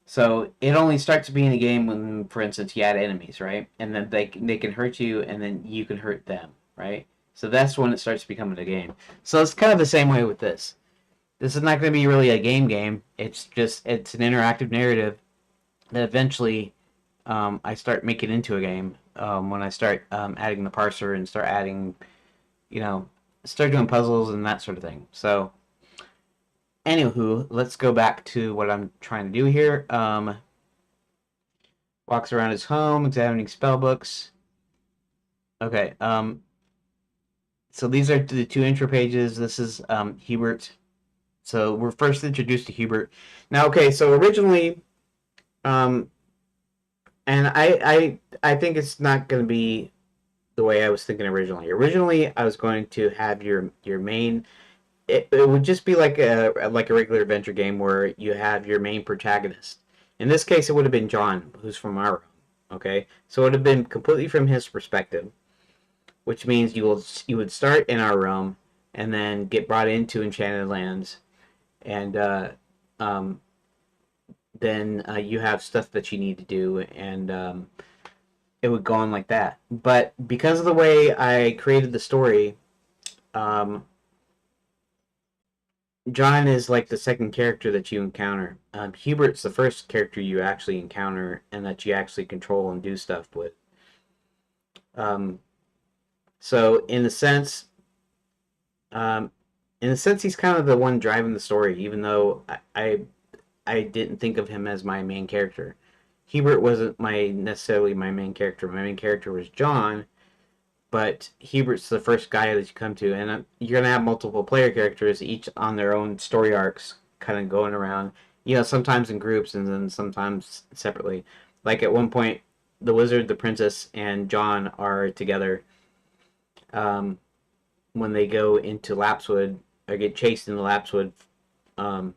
So it only starts being a game when, for instance, you add enemies, right? And then they can hurt you, and then you can hurt them, right? So that's when it starts becoming a game. So it's kind of the same way with this. This is not going to be really a game. It's an interactive narrative that eventually I start making into a game when I start adding the parser and start adding, you know, start doing puzzles and that sort of thing. So anywho, let's go back to what I'm trying to do here. Walks around his home, examining spell books. Okay. So these are the two intro pages. This is Hubert. So we're first introduced to Hubert. Now, okay, so originally, um, and I think it's not going to be the way I was thinking originally. Originally, I was going to have your main. It would just be like a regular adventure game where you have your main protagonist. In this case, it would have been John, who's from our room. Okay, so it would have been completely from his perspective, which means you would start in our realm and then get brought into Enchanted Lands, and um, then you have stuff that you need to do, and it would go on like that. But because of the way I created the story, um, John is like the second character that you encounter. Hubert's the first character you actually encounter and that you actually control and do stuff with. Um, so um, in a sense, he's kind of the one driving the story, even though I didn't think of him as my main character. Hubert wasn't my necessarily my main character. My main character was John, but Hubert's the first guy that you come to, and you're gonna have multiple player characters, each on their own story arcs, kind of going around. You know, sometimes in groups and then sometimes separately. Like at one point, the wizard, the princess, and John are together um, when they go into Lapswood or get chased in the um,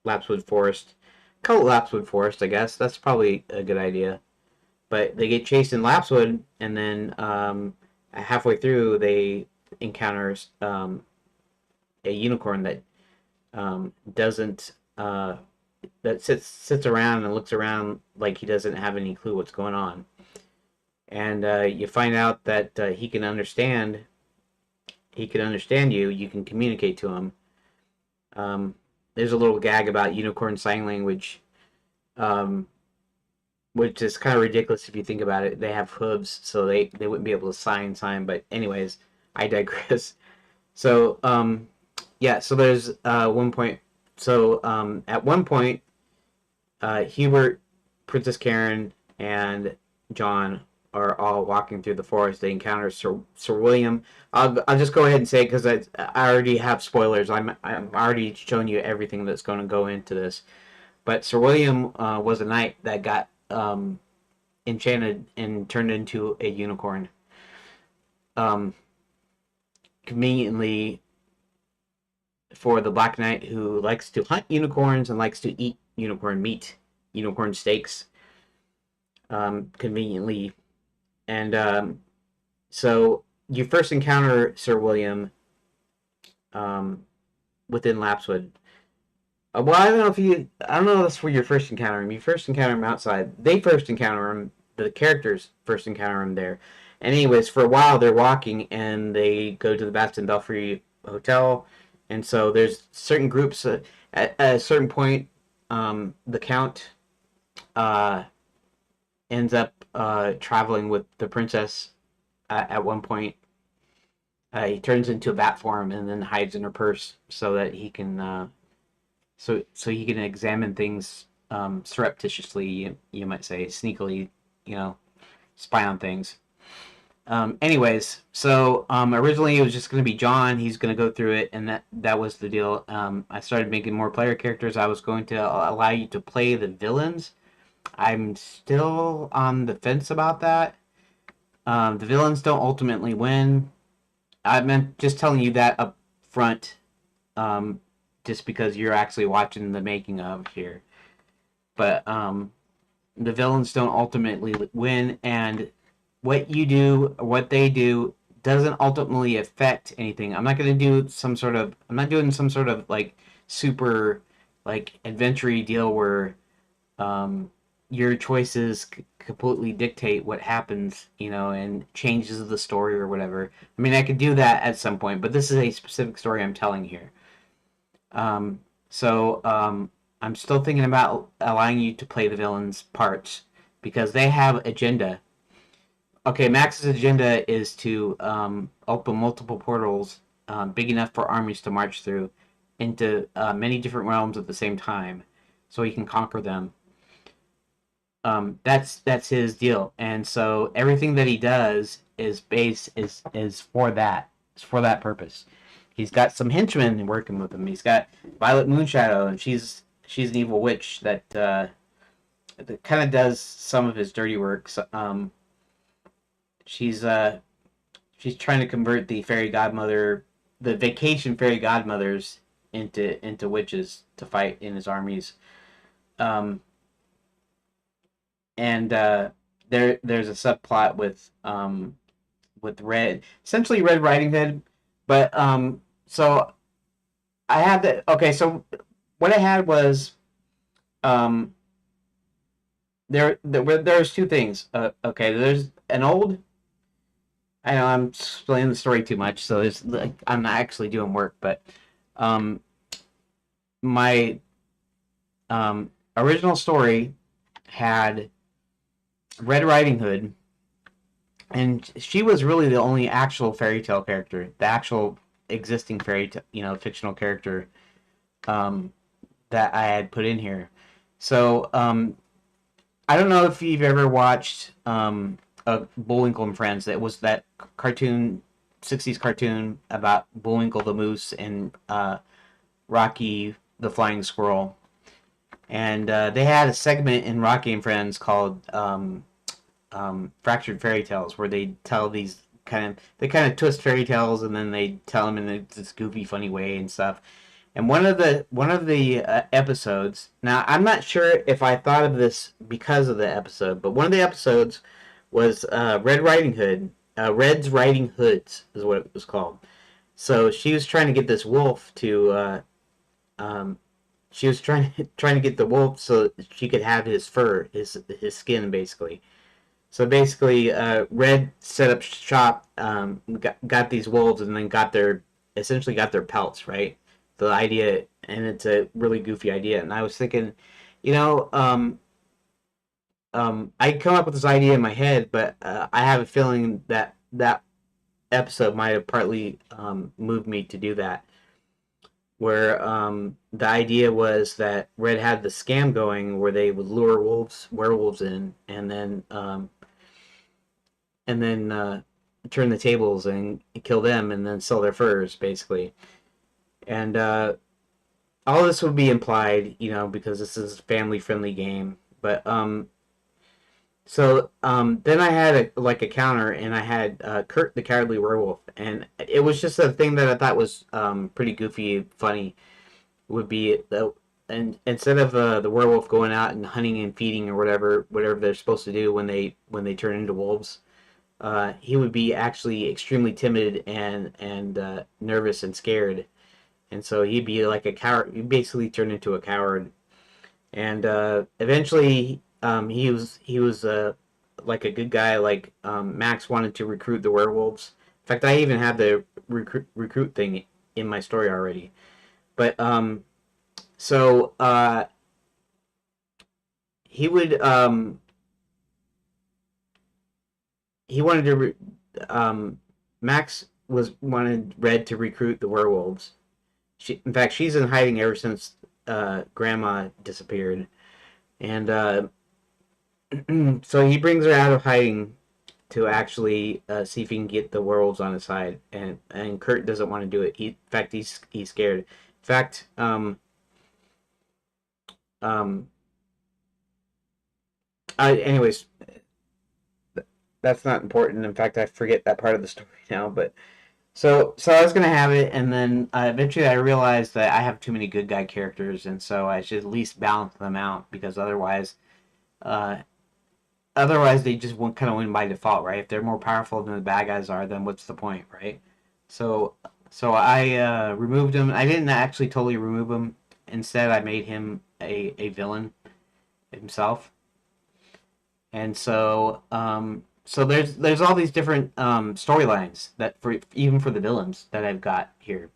Lapswood Forest. Call it Lapswood Forest, I guess. That's probably a good idea. But they get chased in Lapswood, and then halfway through they encounter a unicorn that doesn't that sits around and looks around like he doesn't have any clue what's going on. And you find out that he can understand you. You can communicate to him. Um, there's a little gag about unicorn sign language, um, which is kind of ridiculous if you think about it. They have hooves, so they wouldn't be able to sign. But anyways, I digress. So yeah, so there's one point. So at one point, Hubert, Princess Karen, and John are all walking through the forest. They encounter Sir William. I'll just go ahead and say it because I already have spoilers. I'm already showing you everything that's going to go into this. But Sir William was a knight that got enchanted and turned into a unicorn. Um, Conveniently for the Black Knight who likes to hunt unicorns and likes to eat unicorn meat, unicorn steaks, conveniently. And so you first encounter Sir William um, within Lapswood. Well, I don't know if that's where you first encounter him. You first encounter him outside. They first encounter him. The characters first encounter him there. And anyways, for a while they're walking and they go to the Bastion Belfry Hotel. And so there's certain groups. At a certain point, the Count uh, ends up traveling with the princess at one point. He turns into a bat form and then hides in her purse so that he can so he can examine things surreptitiously, you might say, sneakily, you know, spy on things. Anyways, so originally it was just going to be John. He's going to go through it, and that was the deal. I started making more player characters. I was going to allow you to play the villains. I'm still on the fence about that. The villains don't ultimately win. I meant just telling you that up front, just because you're actually watching the making of here. But the villains don't ultimately win, and what you do, what they do, doesn't ultimately affect anything. I'm not going to do some sort of. I'm not doing some sort of like super like adventure deal where um, your choices completely dictate what happens, you know, and changes the story or whatever. I mean, I could do that at some point, but this is a specific story I'm telling here. So I'm still thinking about allowing you to play the villains' parts because they have agenda. Okay, Max's agenda is to open multiple portals big enough for armies to march through into many different realms at the same time, so he can conquer them. That's his deal, and so everything that he does is for that. for that purpose. He's got some henchmen working with him. He's got Violet Moonshadow, and she's an evil witch that kind of does some of his dirty work. So, she's she's trying to convert the fairy godmother, the vacation fairy godmothers, into witches to fight in his armies. Um, and there's a subplot with Red, essentially Red Riding Hood, but so I had the okay. So what I had was um there's two things. Okay, there's an old. I know I'm explaining the story too much, so it's like I'm not actually doing work, but um my original story had Red Riding Hood, and she was really the only actual fairy tale character, the actual existing fictional character um, that I had put in here. So I don't know if you've ever watched Bullwinkle and Friends. That was that cartoon, '60s cartoon about Bullwinkle the moose and Rocky the flying squirrel. And they had a segment in Rocky and Friends called Fractured Fairy Tales, where they tell these they kind of twist fairy tales, and then they tell them in this goofy, funny way and stuff. And one of the episodes. Now, I'm not sure if I thought of this because of the episode, but one of the episodes was Red Riding Hood. Red's Riding Hoods is what it was called. So she was trying to get this wolf to. She was trying to get the wolf so she could have his fur, his skin, basically. So basically, Red set up shop, got these wolves, and then essentially got their pelts, right? The idea, and it's a really goofy idea. And I was thinking, you know, I come up with this idea in my head, but I have a feeling that that episode might have partly moved me to do that. Where the idea was that Red had the scam going, where they would lure werewolves in, and then turn the tables and kill them, and then sell their furs, basically. And all of this would be implied, because this is a family-friendly game. But then I had a counter, and I had Kurt the Cowardly Werewolf, and it was just a thing that I thought was pretty goofy, funny. Would be and instead of the werewolf going out and hunting and feeding or whatever they're supposed to do when they turn into wolves, he would be actually extremely timid and nervous and scared, and so he'd be like a coward. He basically turned into a coward, and eventually he was like a good guy. Like Max wanted to recruit the werewolves. In fact, I even have the recruit thing in my story already. But so he would he wanted to Max wanted Red to recruit the werewolves. In fact, she's in hiding ever since Grandma disappeared, and so he brings her out of hiding to actually see if he can get the werewolves on his side, and Kurt doesn't want to do it. In fact, he's scared. In fact, anyways, that's not important. In fact, I forget that part of the story now. But so I was gonna have it, and then eventually I realized that I have too many good guy characters, and so I should at least balance them out, because uh, otherwise they just won't kind of win by default, right? If they're more powerful than the bad guys are, then what's the point, right? So so I removed him. I didn't actually totally remove him. Instead, I made him a villain himself. And so there's all these different storylines that for even for the villains that I've got here.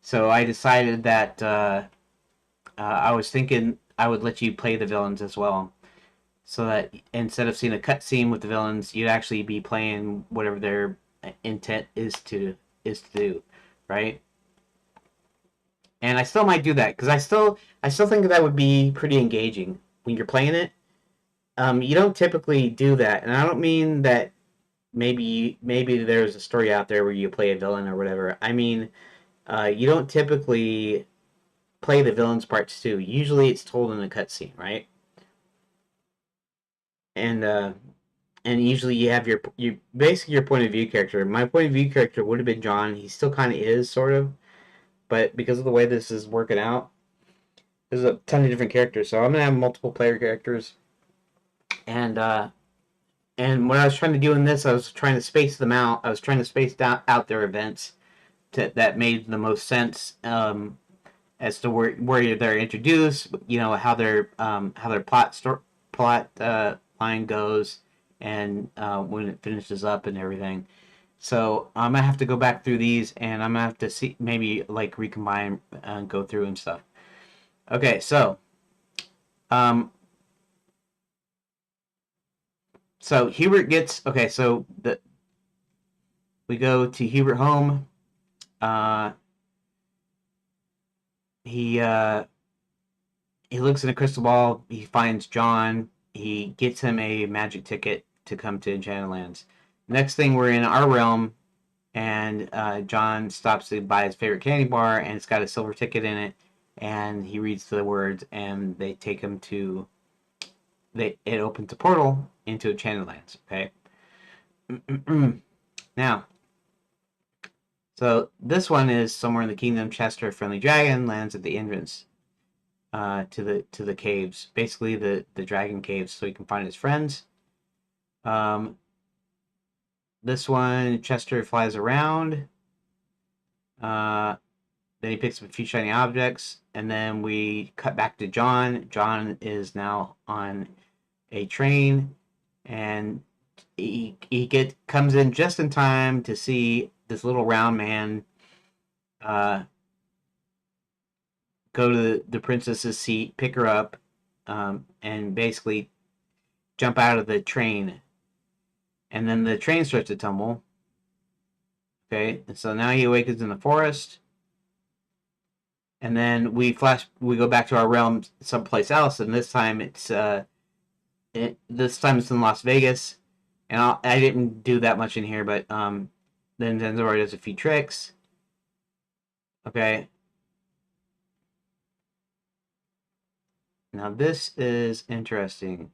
So I decided that I was thinking I would let you play the villains as well, so that instead of seeing a cutscene with the villains, you'd actually be playing whatever their intent is to do, right? And I still might do that, because I still think that would be pretty engaging when you're playing it. You don't typically do that, and I don't mean that maybe there's a story out there where you play a villain or whatever. I mean, you don't typically play the villain's parts too. Usually, it's told in a cutscene, right? And usually you have your basically your point of view character. My point of view character would have been John. He still kind of is, sort of, but because of the way this is working out, there's a ton of different characters. So I'm gonna have multiple player characters, and what I was trying to do in this, I was trying to space them out. I was trying to space out their events that made the most sense, as to where they're introduced. You know how their plot line goes, and when it finishes up and everything. So I'm gonna have to go back through these, and I'm gonna have to see, maybe like recombine and go through and stuff. Okay, um, so Hubert gets, okay. So we go to Hubert home. Uh, he he looks in a crystal ball. He finds John. He gets him a magic ticket to come to Enchanted Lands. Next thing, we're in our realm, and John stops to buy his favorite candy bar, and it's got a silver ticket in it. And he reads the words, and they take him to. It opens a portal into Enchanted Lands. Okay. Now, so this one is somewhere in the kingdom. Chester, friendly dragon, lands at the entrance to the caves, basically the dragon caves, so he can find his friends. This one, Chester flies around. Then he picks up a few shiny objects, and then we cut back to John. John is now on a train, and he comes in just in time to see this little round man uh, go to the princess's seat, pick her up, and basically jump out of the train. And then the train starts to tumble. Okay, and so now he awakens in the forest. And then we go back to our realm someplace else, and this time it's in Las Vegas. And I didn't do that much in here, but then Zenzor does a few tricks. Okay. Now this is interesting.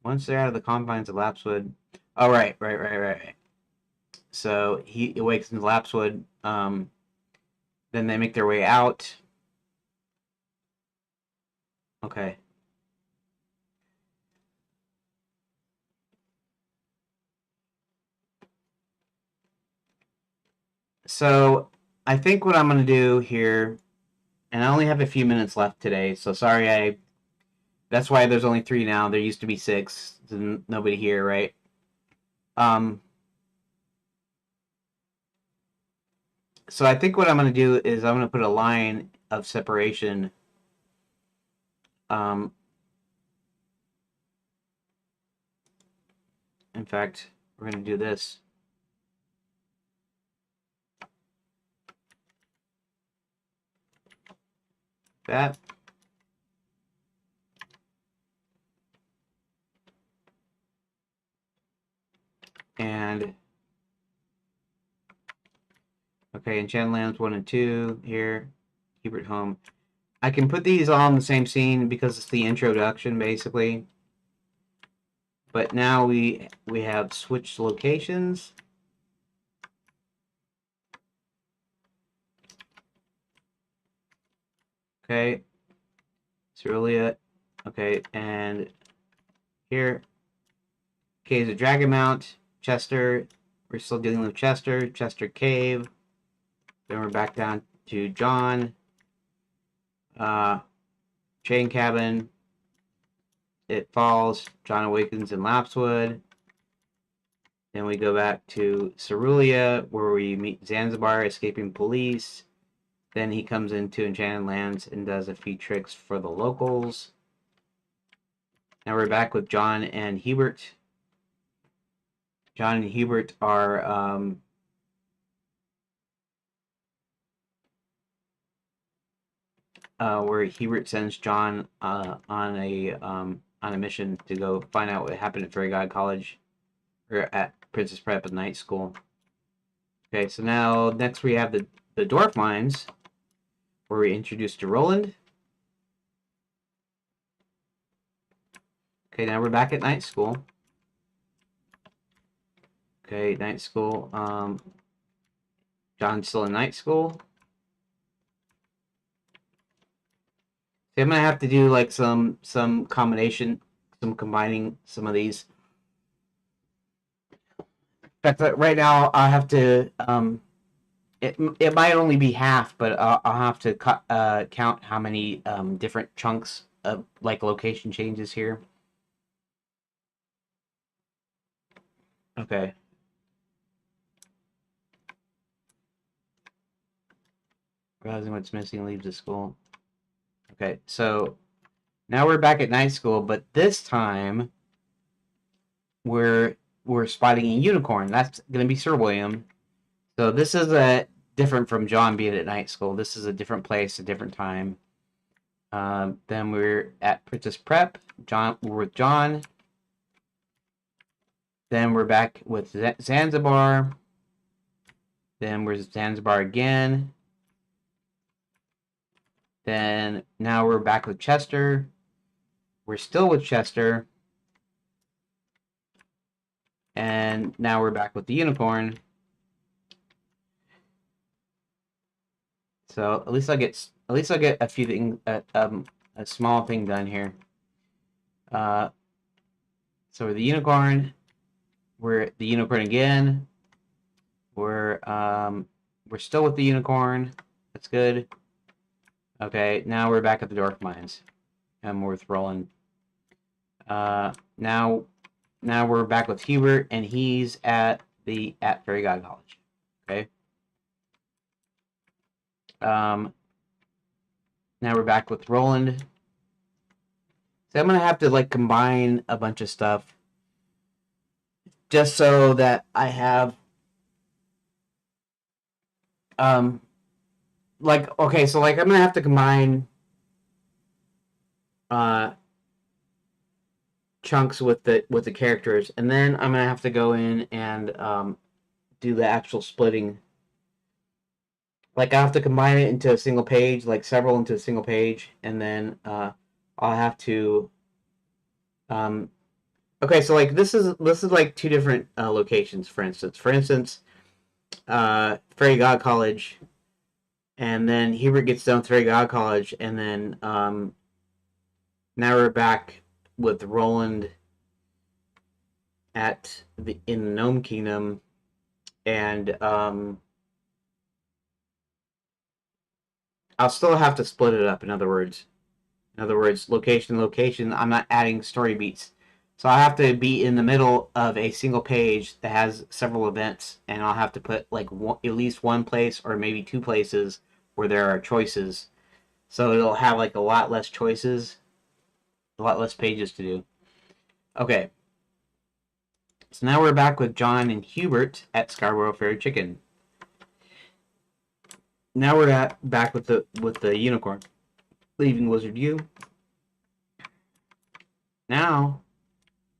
Once they're out of the confines of Lapswood. Oh, right. So he awakens in Lapswood. Then they make their way out. Okay. So I think what I'm going to do here, and I only have a few minutes left today, so sorry, that's why there's only 3 now. There used to be 6. Nobody here, right? So I think what I'm going to do is I'm going to put a line of separation. In fact, we're going to do this. That. And okay, Enchanted Lands 1 and 2 here. Hubert home. I can put these all in the same scene because it's the introduction, basically. But now we have switched locations. Okay. Cerulean. Okay, and here. Okay, the Dragon Mount. Chester. We're still dealing with Chester. Chester Cave. Then we're back down to John. Chain Cabin. It falls. John awakens in Lapswood. Then we go back to Cerulean, where we meet Zanzibar, escaping police. Then he comes into Enchanted Lands and does a few tricks for the locals. Now we're back with John and Hubert. John and Hubert are where Hubert sends John on a mission to go find out what happened at Fairy God College, or Princess Prep and Night School. Okay, so now next we have the Dwarf Mines, where we introduced to Roland. Okay, now we're back at Night School. Okay, Night School. John's still in Night School. So I'm gonna have to do like some combination, some combining some of these. But right now I have to. It might only be half, but I'll have to count how many different chunks of like location changes here. Okay. Realizing what's missing leaves the school. Okay, so now we're back at Night School, but this time we're spotting a unicorn. That's gonna be Sir William. So this is a different from John being at Night School. This is a different place, a different time. Then we're at Princess Prep. We're with John. Then we're back with Zanzibar. Then we're Zanzibar again. Then now we're back with Chester. We're still with Chester. And now we're back with the unicorn. So at least I'll get a few things, a small thing done here. So we're the unicorn. We're the unicorn again. We're still with the unicorn. That's good. Okay, now we're back at the Dwarf Mines, and we're with Roland. Now we're back with Hubert, and he's at Fairy God College. Okay. Now we're back with Roland. So I'm gonna have to like combine a bunch of stuff, just so that I have like, okay, so like I'm gonna have to combine chunks with the characters, and then I'm gonna have to go in and do the actual splitting. Like I have to combine it into a single page, like several into a single page, and then I'll have to okay, so like this is like two different locations, for instance. Fairy God College, and then Hubert gets done with Fairy God College, and then now we're back with Roland in the Gnome Kingdom, and I'll still have to split it up. In other words, location. I'm not adding story beats, so I have to be in the middle of a single page that has several events, and I'll have to put like at least one place or maybe two places where there are choices. So it'll have like a lot less choices, a lot less pages to do. Okay. So now we're back with John and Hubert at Scarborough Fair Chicken. Now we're back with the unicorn, leaving Wizard U. Now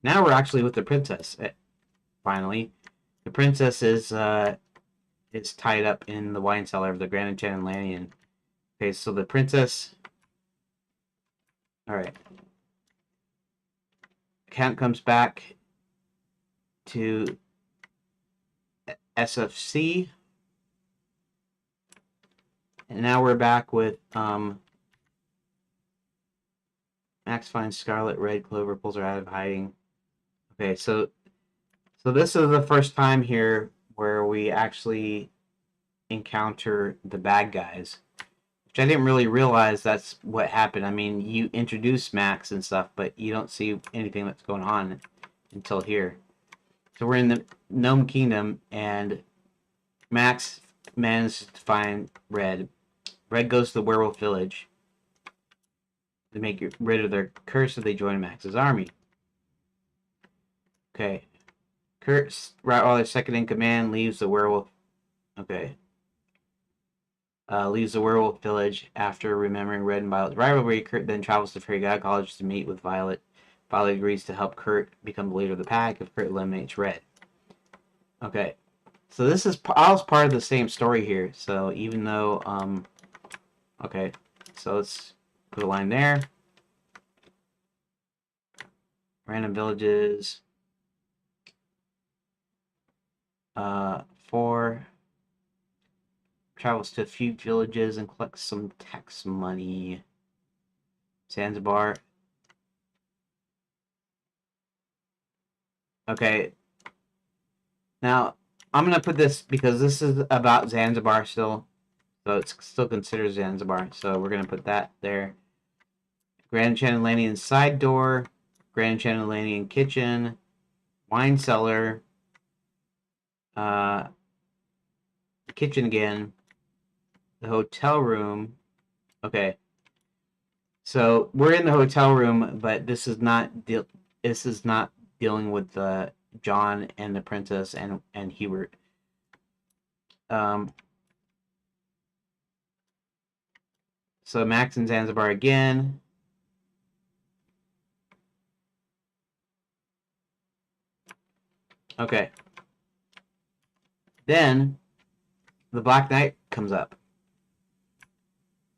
we're actually with the princess. Finally, the princess is tied up in the wine cellar of the Grand Enchanted Lannion. Okay, so the princess. All right. Count comes back to SFC. And now we're back with Max finds Scarlet Red Clover, pulls her out of hiding. Okay, so this is the first time here where we actually encounter the bad guys, which I didn't really realize that's what happened. I mean, you introduce Max and stuff, but you don't see anything that's going on until here. So we're in the Gnome Kingdom, and Max manages to find Red. Red goes to the werewolf village. They make rid of their curse, so they join Max's army. Okay. Kurt, right while they're second in command, leaves the werewolf. Okay. Leaves the werewolf village after remembering Red and Violet's rivalry. Kurt then travels to Fairy God College to meet with Violet. Violet agrees to help Kurt become the leader of the pack if Kurt eliminates Red. Okay, so this is all part of the same story here. So even though, okay, so let's put a line there. Random villages. 4 travels to a few villages and collects some tax money. Zanzibar. Okay. Now, I'm going to put this because this is about Zanzibar still. So it's still considered Zanzibar. So we're going to put that there. Grand Enchanted Landing side door. Grand Enchanted Landing kitchen. Wine cellar. Uh, kitchen again. The hotel room. Okay. So we're in the hotel room, but this is not dealing with John and the princess and Hubert. Um, so Max and Zanzibar again. Okay. Then the Black Knight comes up,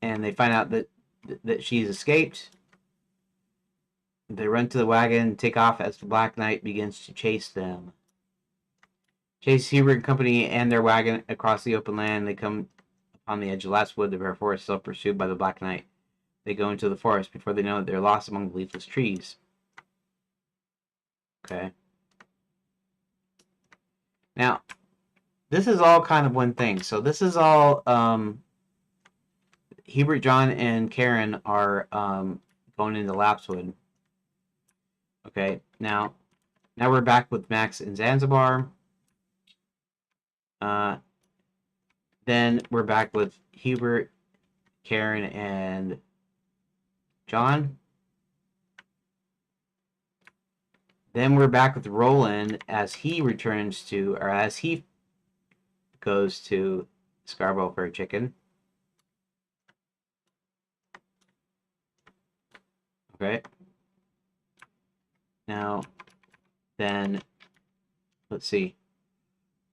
and they find out that she's escaped. They run to the wagon and take off as the Black Knight begins to chase them. Chase Hubert and company and their wagon across the open land. They come upon the edge of the last wood. The forest still pursued by the Black Knight. They go into the forest before they know it. They're lost among the leafless trees. Okay. Now, this is all kind of one thing. So this is all Hubert, John, and Karen are going into Lapswood. Okay. Now we're back with Max in Zanzibar. Then we're back with Hubert, Karen, and John. Then we're back with Roland as he returns to, or as he goes to Scarborough for a chicken. Okay. Now, then, let's see.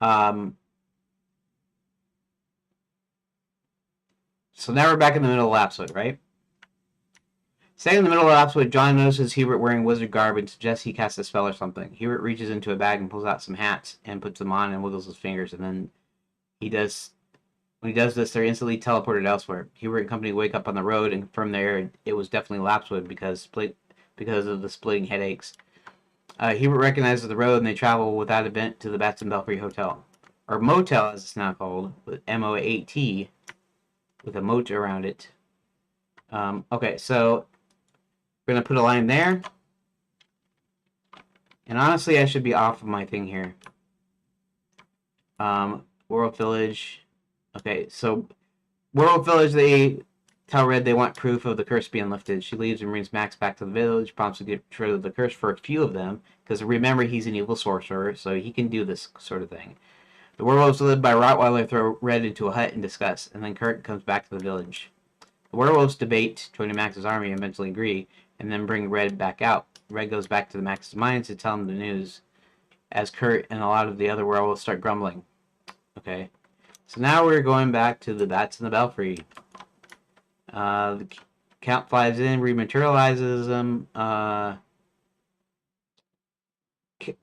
So now we're back in the middle of Lapswood, right? Staying in the middle of Lapswood, John notices Hubert wearing wizard garb and suggests he casts a spell or something. Hubert reaches into a bag and pulls out some hats and puts them on and wiggles his fingers, and then when he does this, they're instantly teleported elsewhere. Hubert and company wake up on the road, and from there, it was definitely Lapswood because of the splitting headaches. Hubert recognizes the road, and they travel without event to the Bats and Belfry Hotel, or motel as it's now called, with MOAT, with a moat around it. Okay, so we're gonna put a line there, and honestly, I should be off of my thing here. World Village. Okay, so World Village, they tell Red they want proof of the curse being lifted. She leaves and brings Max back to the village, prompts to get rid of the curse for a few of them, because remember, he's an evil sorcerer, so he can do this sort of thing. The werewolves led by Rottweiler throw Red into a hut in disgust, and then Kurt comes back to the village. The werewolves debate, joining Max's army, and eventually agree, and then bring Red back out. Red goes back to the Max's mines to tell him the news, as Kurt and a lot of the other werewolves start grumbling. Okay. So now we're going back to the Bats in the Belfry. The Count flies in, rematerializes them,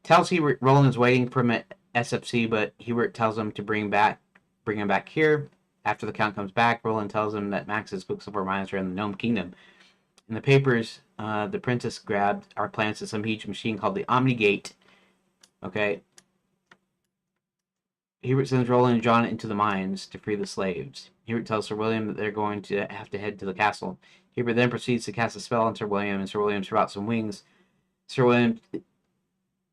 tells Hubert Roland is waiting for him at SFC, but Hubert tells him to bring him back here. After the Count comes back, Roland tells him that Max's Quicksilver mines are in the Gnome Kingdom. In the papers, the princess grabbed our plans to some huge machine called the Omni Gate. Okay. Hubert sends Roland and John into the mines to free the slaves. Hubert tells Sir William that they're going to have to head to the castle. Hubert then proceeds to cast a spell on Sir William, and Sir William sprouts some wings. Sir William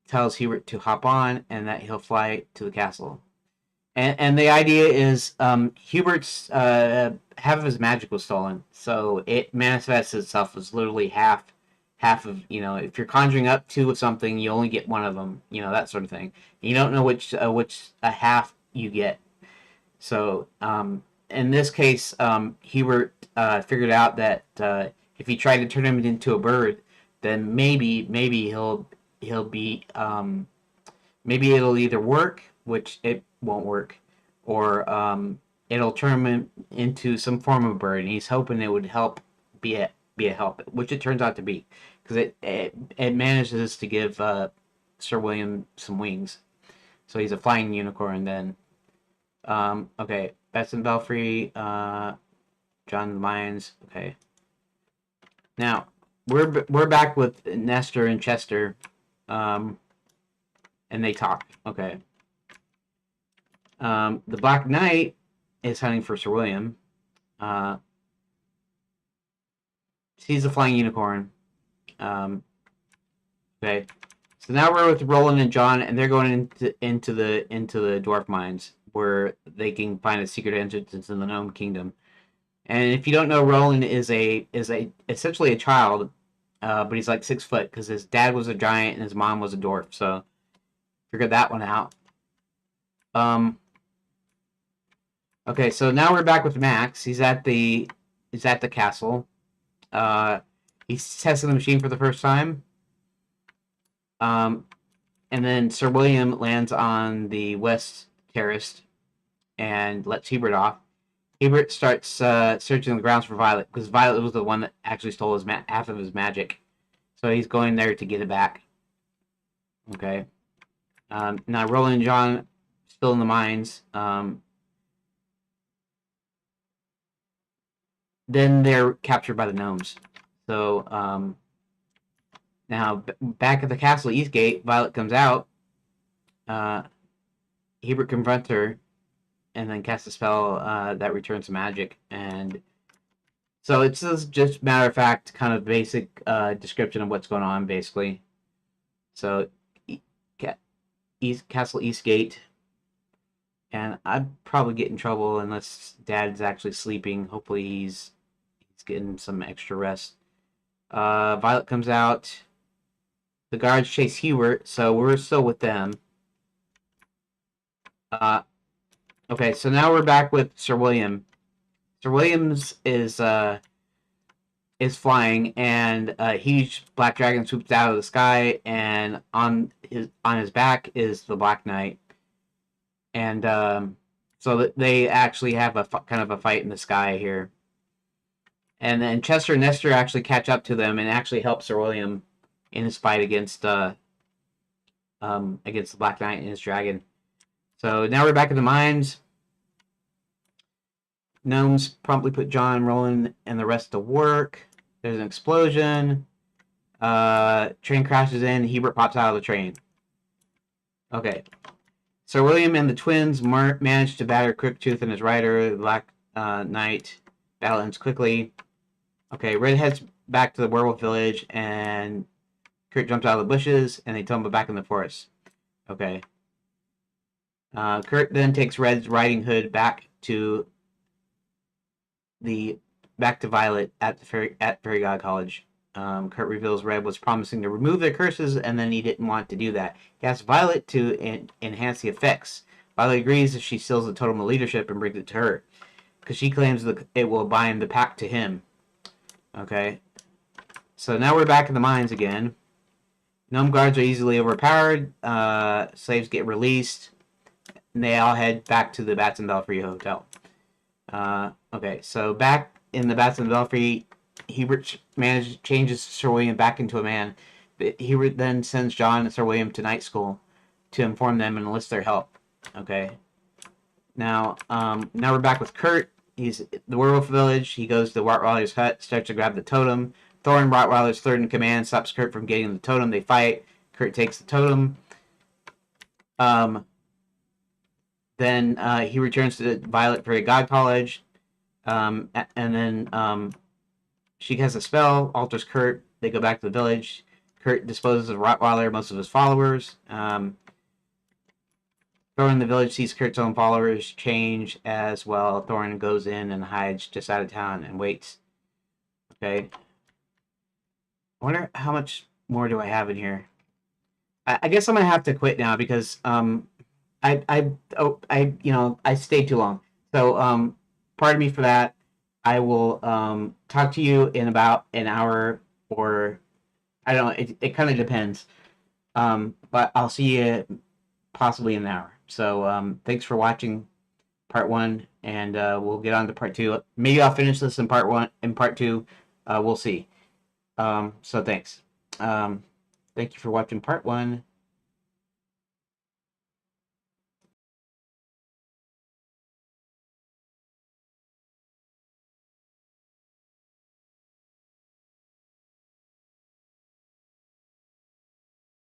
tells Hubert to hop on and that he'll fly to the castle. And the idea is Hubert's half of his magic was stolen, so it manifests itself as literally half of, if you're conjuring up 2 of something, you only get 1 of them, that sort of thing. You don't know which a half you get. So in this case, Hubert figured out that if he tried to turn him into a bird, then maybe he'll be maybe it'll either work which it won't work, or it'll turn him into some form of bird, and he's hoping it would help be a help, which it turns out to be, because it manages to give Sir William some wings, so he's a flying unicorn then. Okay, Bets and Belfry, John the Lions. Okay, now we're back with Nestor and Chester, um, and they talk. Okay, the Black Knight is hunting for Sir William. Sees a flying unicorn. Okay, so now we're with Roland and John, and they're going into the dwarf mines where they can find a secret entrance in the Gnome Kingdom. And if you don't know, Roland is essentially a child, but he's like 6 foot because his dad was a giant and his mom was a dwarf. So figure that one out. Okay, so now we're back with Max. He's at the castle. He's testing the machine for the first time. And then Sir William lands on the west terrace and lets Hebert off. Hebert starts searching the grounds for Violet, because Violet was the one that actually stole his half of his magic. So he's going there to get it back. Okay. Now Roland and John still in the mines. Then they're captured by the gnomes. So now back at the castle Eastgate, Violet comes out. Hebert confronts her and then casts a spell that returns magic. And so it's just matter of fact, kind of basic description of what's going on, basically. So, Castle Eastgate, and I'd probably get in trouble unless Dad's actually sleeping. Hopefully, he's getting some extra rest. Violet comes out. The guards chase Hubert, so we're still with them. Okay, so now we're back with Sir William. Sir Williams is flying, and a huge black dragon swoops out of the sky, and on his back is the Black Knight, and so they actually have a kind of a fight in the sky here, and then Chester and Nestor actually catch up to them and actually help Sir William in his fight against the Black Knight and his dragon. So now we're back in the mines. Gnomes promptly put John, Roland, and the rest to work. There's an explosion. Train crashes in. Hebert pops out of the train. Okay. Sir William and the twins manage to batter Crooktooth and his rider, the Black Knight. Battle ends quickly. Okay, Red heads back to the werewolf village, and Kurt jumps out of the bushes, and they tumble back in the forest. Okay. Kurt then takes Red's riding hood back to Violet at Fairy God College. Kurt reveals Red was promising to remove their curses, and then he didn't want to do that. He asks Violet to enhance the effects. Violet agrees if she steals the totem of leadership and brings it to her, because she claims it will bind the pack to him. Okay. So now we're back in the mines again. Gnome guards are easily overpowered. Slaves get released. And they all head back to the Bats and Belfry Hotel. Okay, so back in the Bats and Belfry, Hebert changes Sir William back into a man. Hebert then sends John and Sir William to night school to inform them and enlist their help. Okay. Now we're back with Kurt. He's at the werewolf village. He goes to Rottweiler's hut, starts to grab the totem. Thorin, Rottweiler's third in command, stops Kurt from getting the totem. They fight. Kurt takes the totem. Then he returns to Violet Fairy God College, and then she casts a spell, alters Kurt. They go back to the village. Kurt disposes of Rottweiler, most of his followers. Thorin in the village sees Kurt's own followers change as well. Thorin goes in and hides just out of town and waits. Okay. I wonder how much more do I have in here. I guess I'm gonna have to quit now because I stayed too long. So pardon me for that. I will talk to you in about an hour, or I don't know. It kind of depends. But I'll see you possibly in an hour. So thanks for watching part one, and we'll get on to part two. Maybe I'll finish this in part one. In part two, we'll see. So thanks. Um, Thank you for watching part one.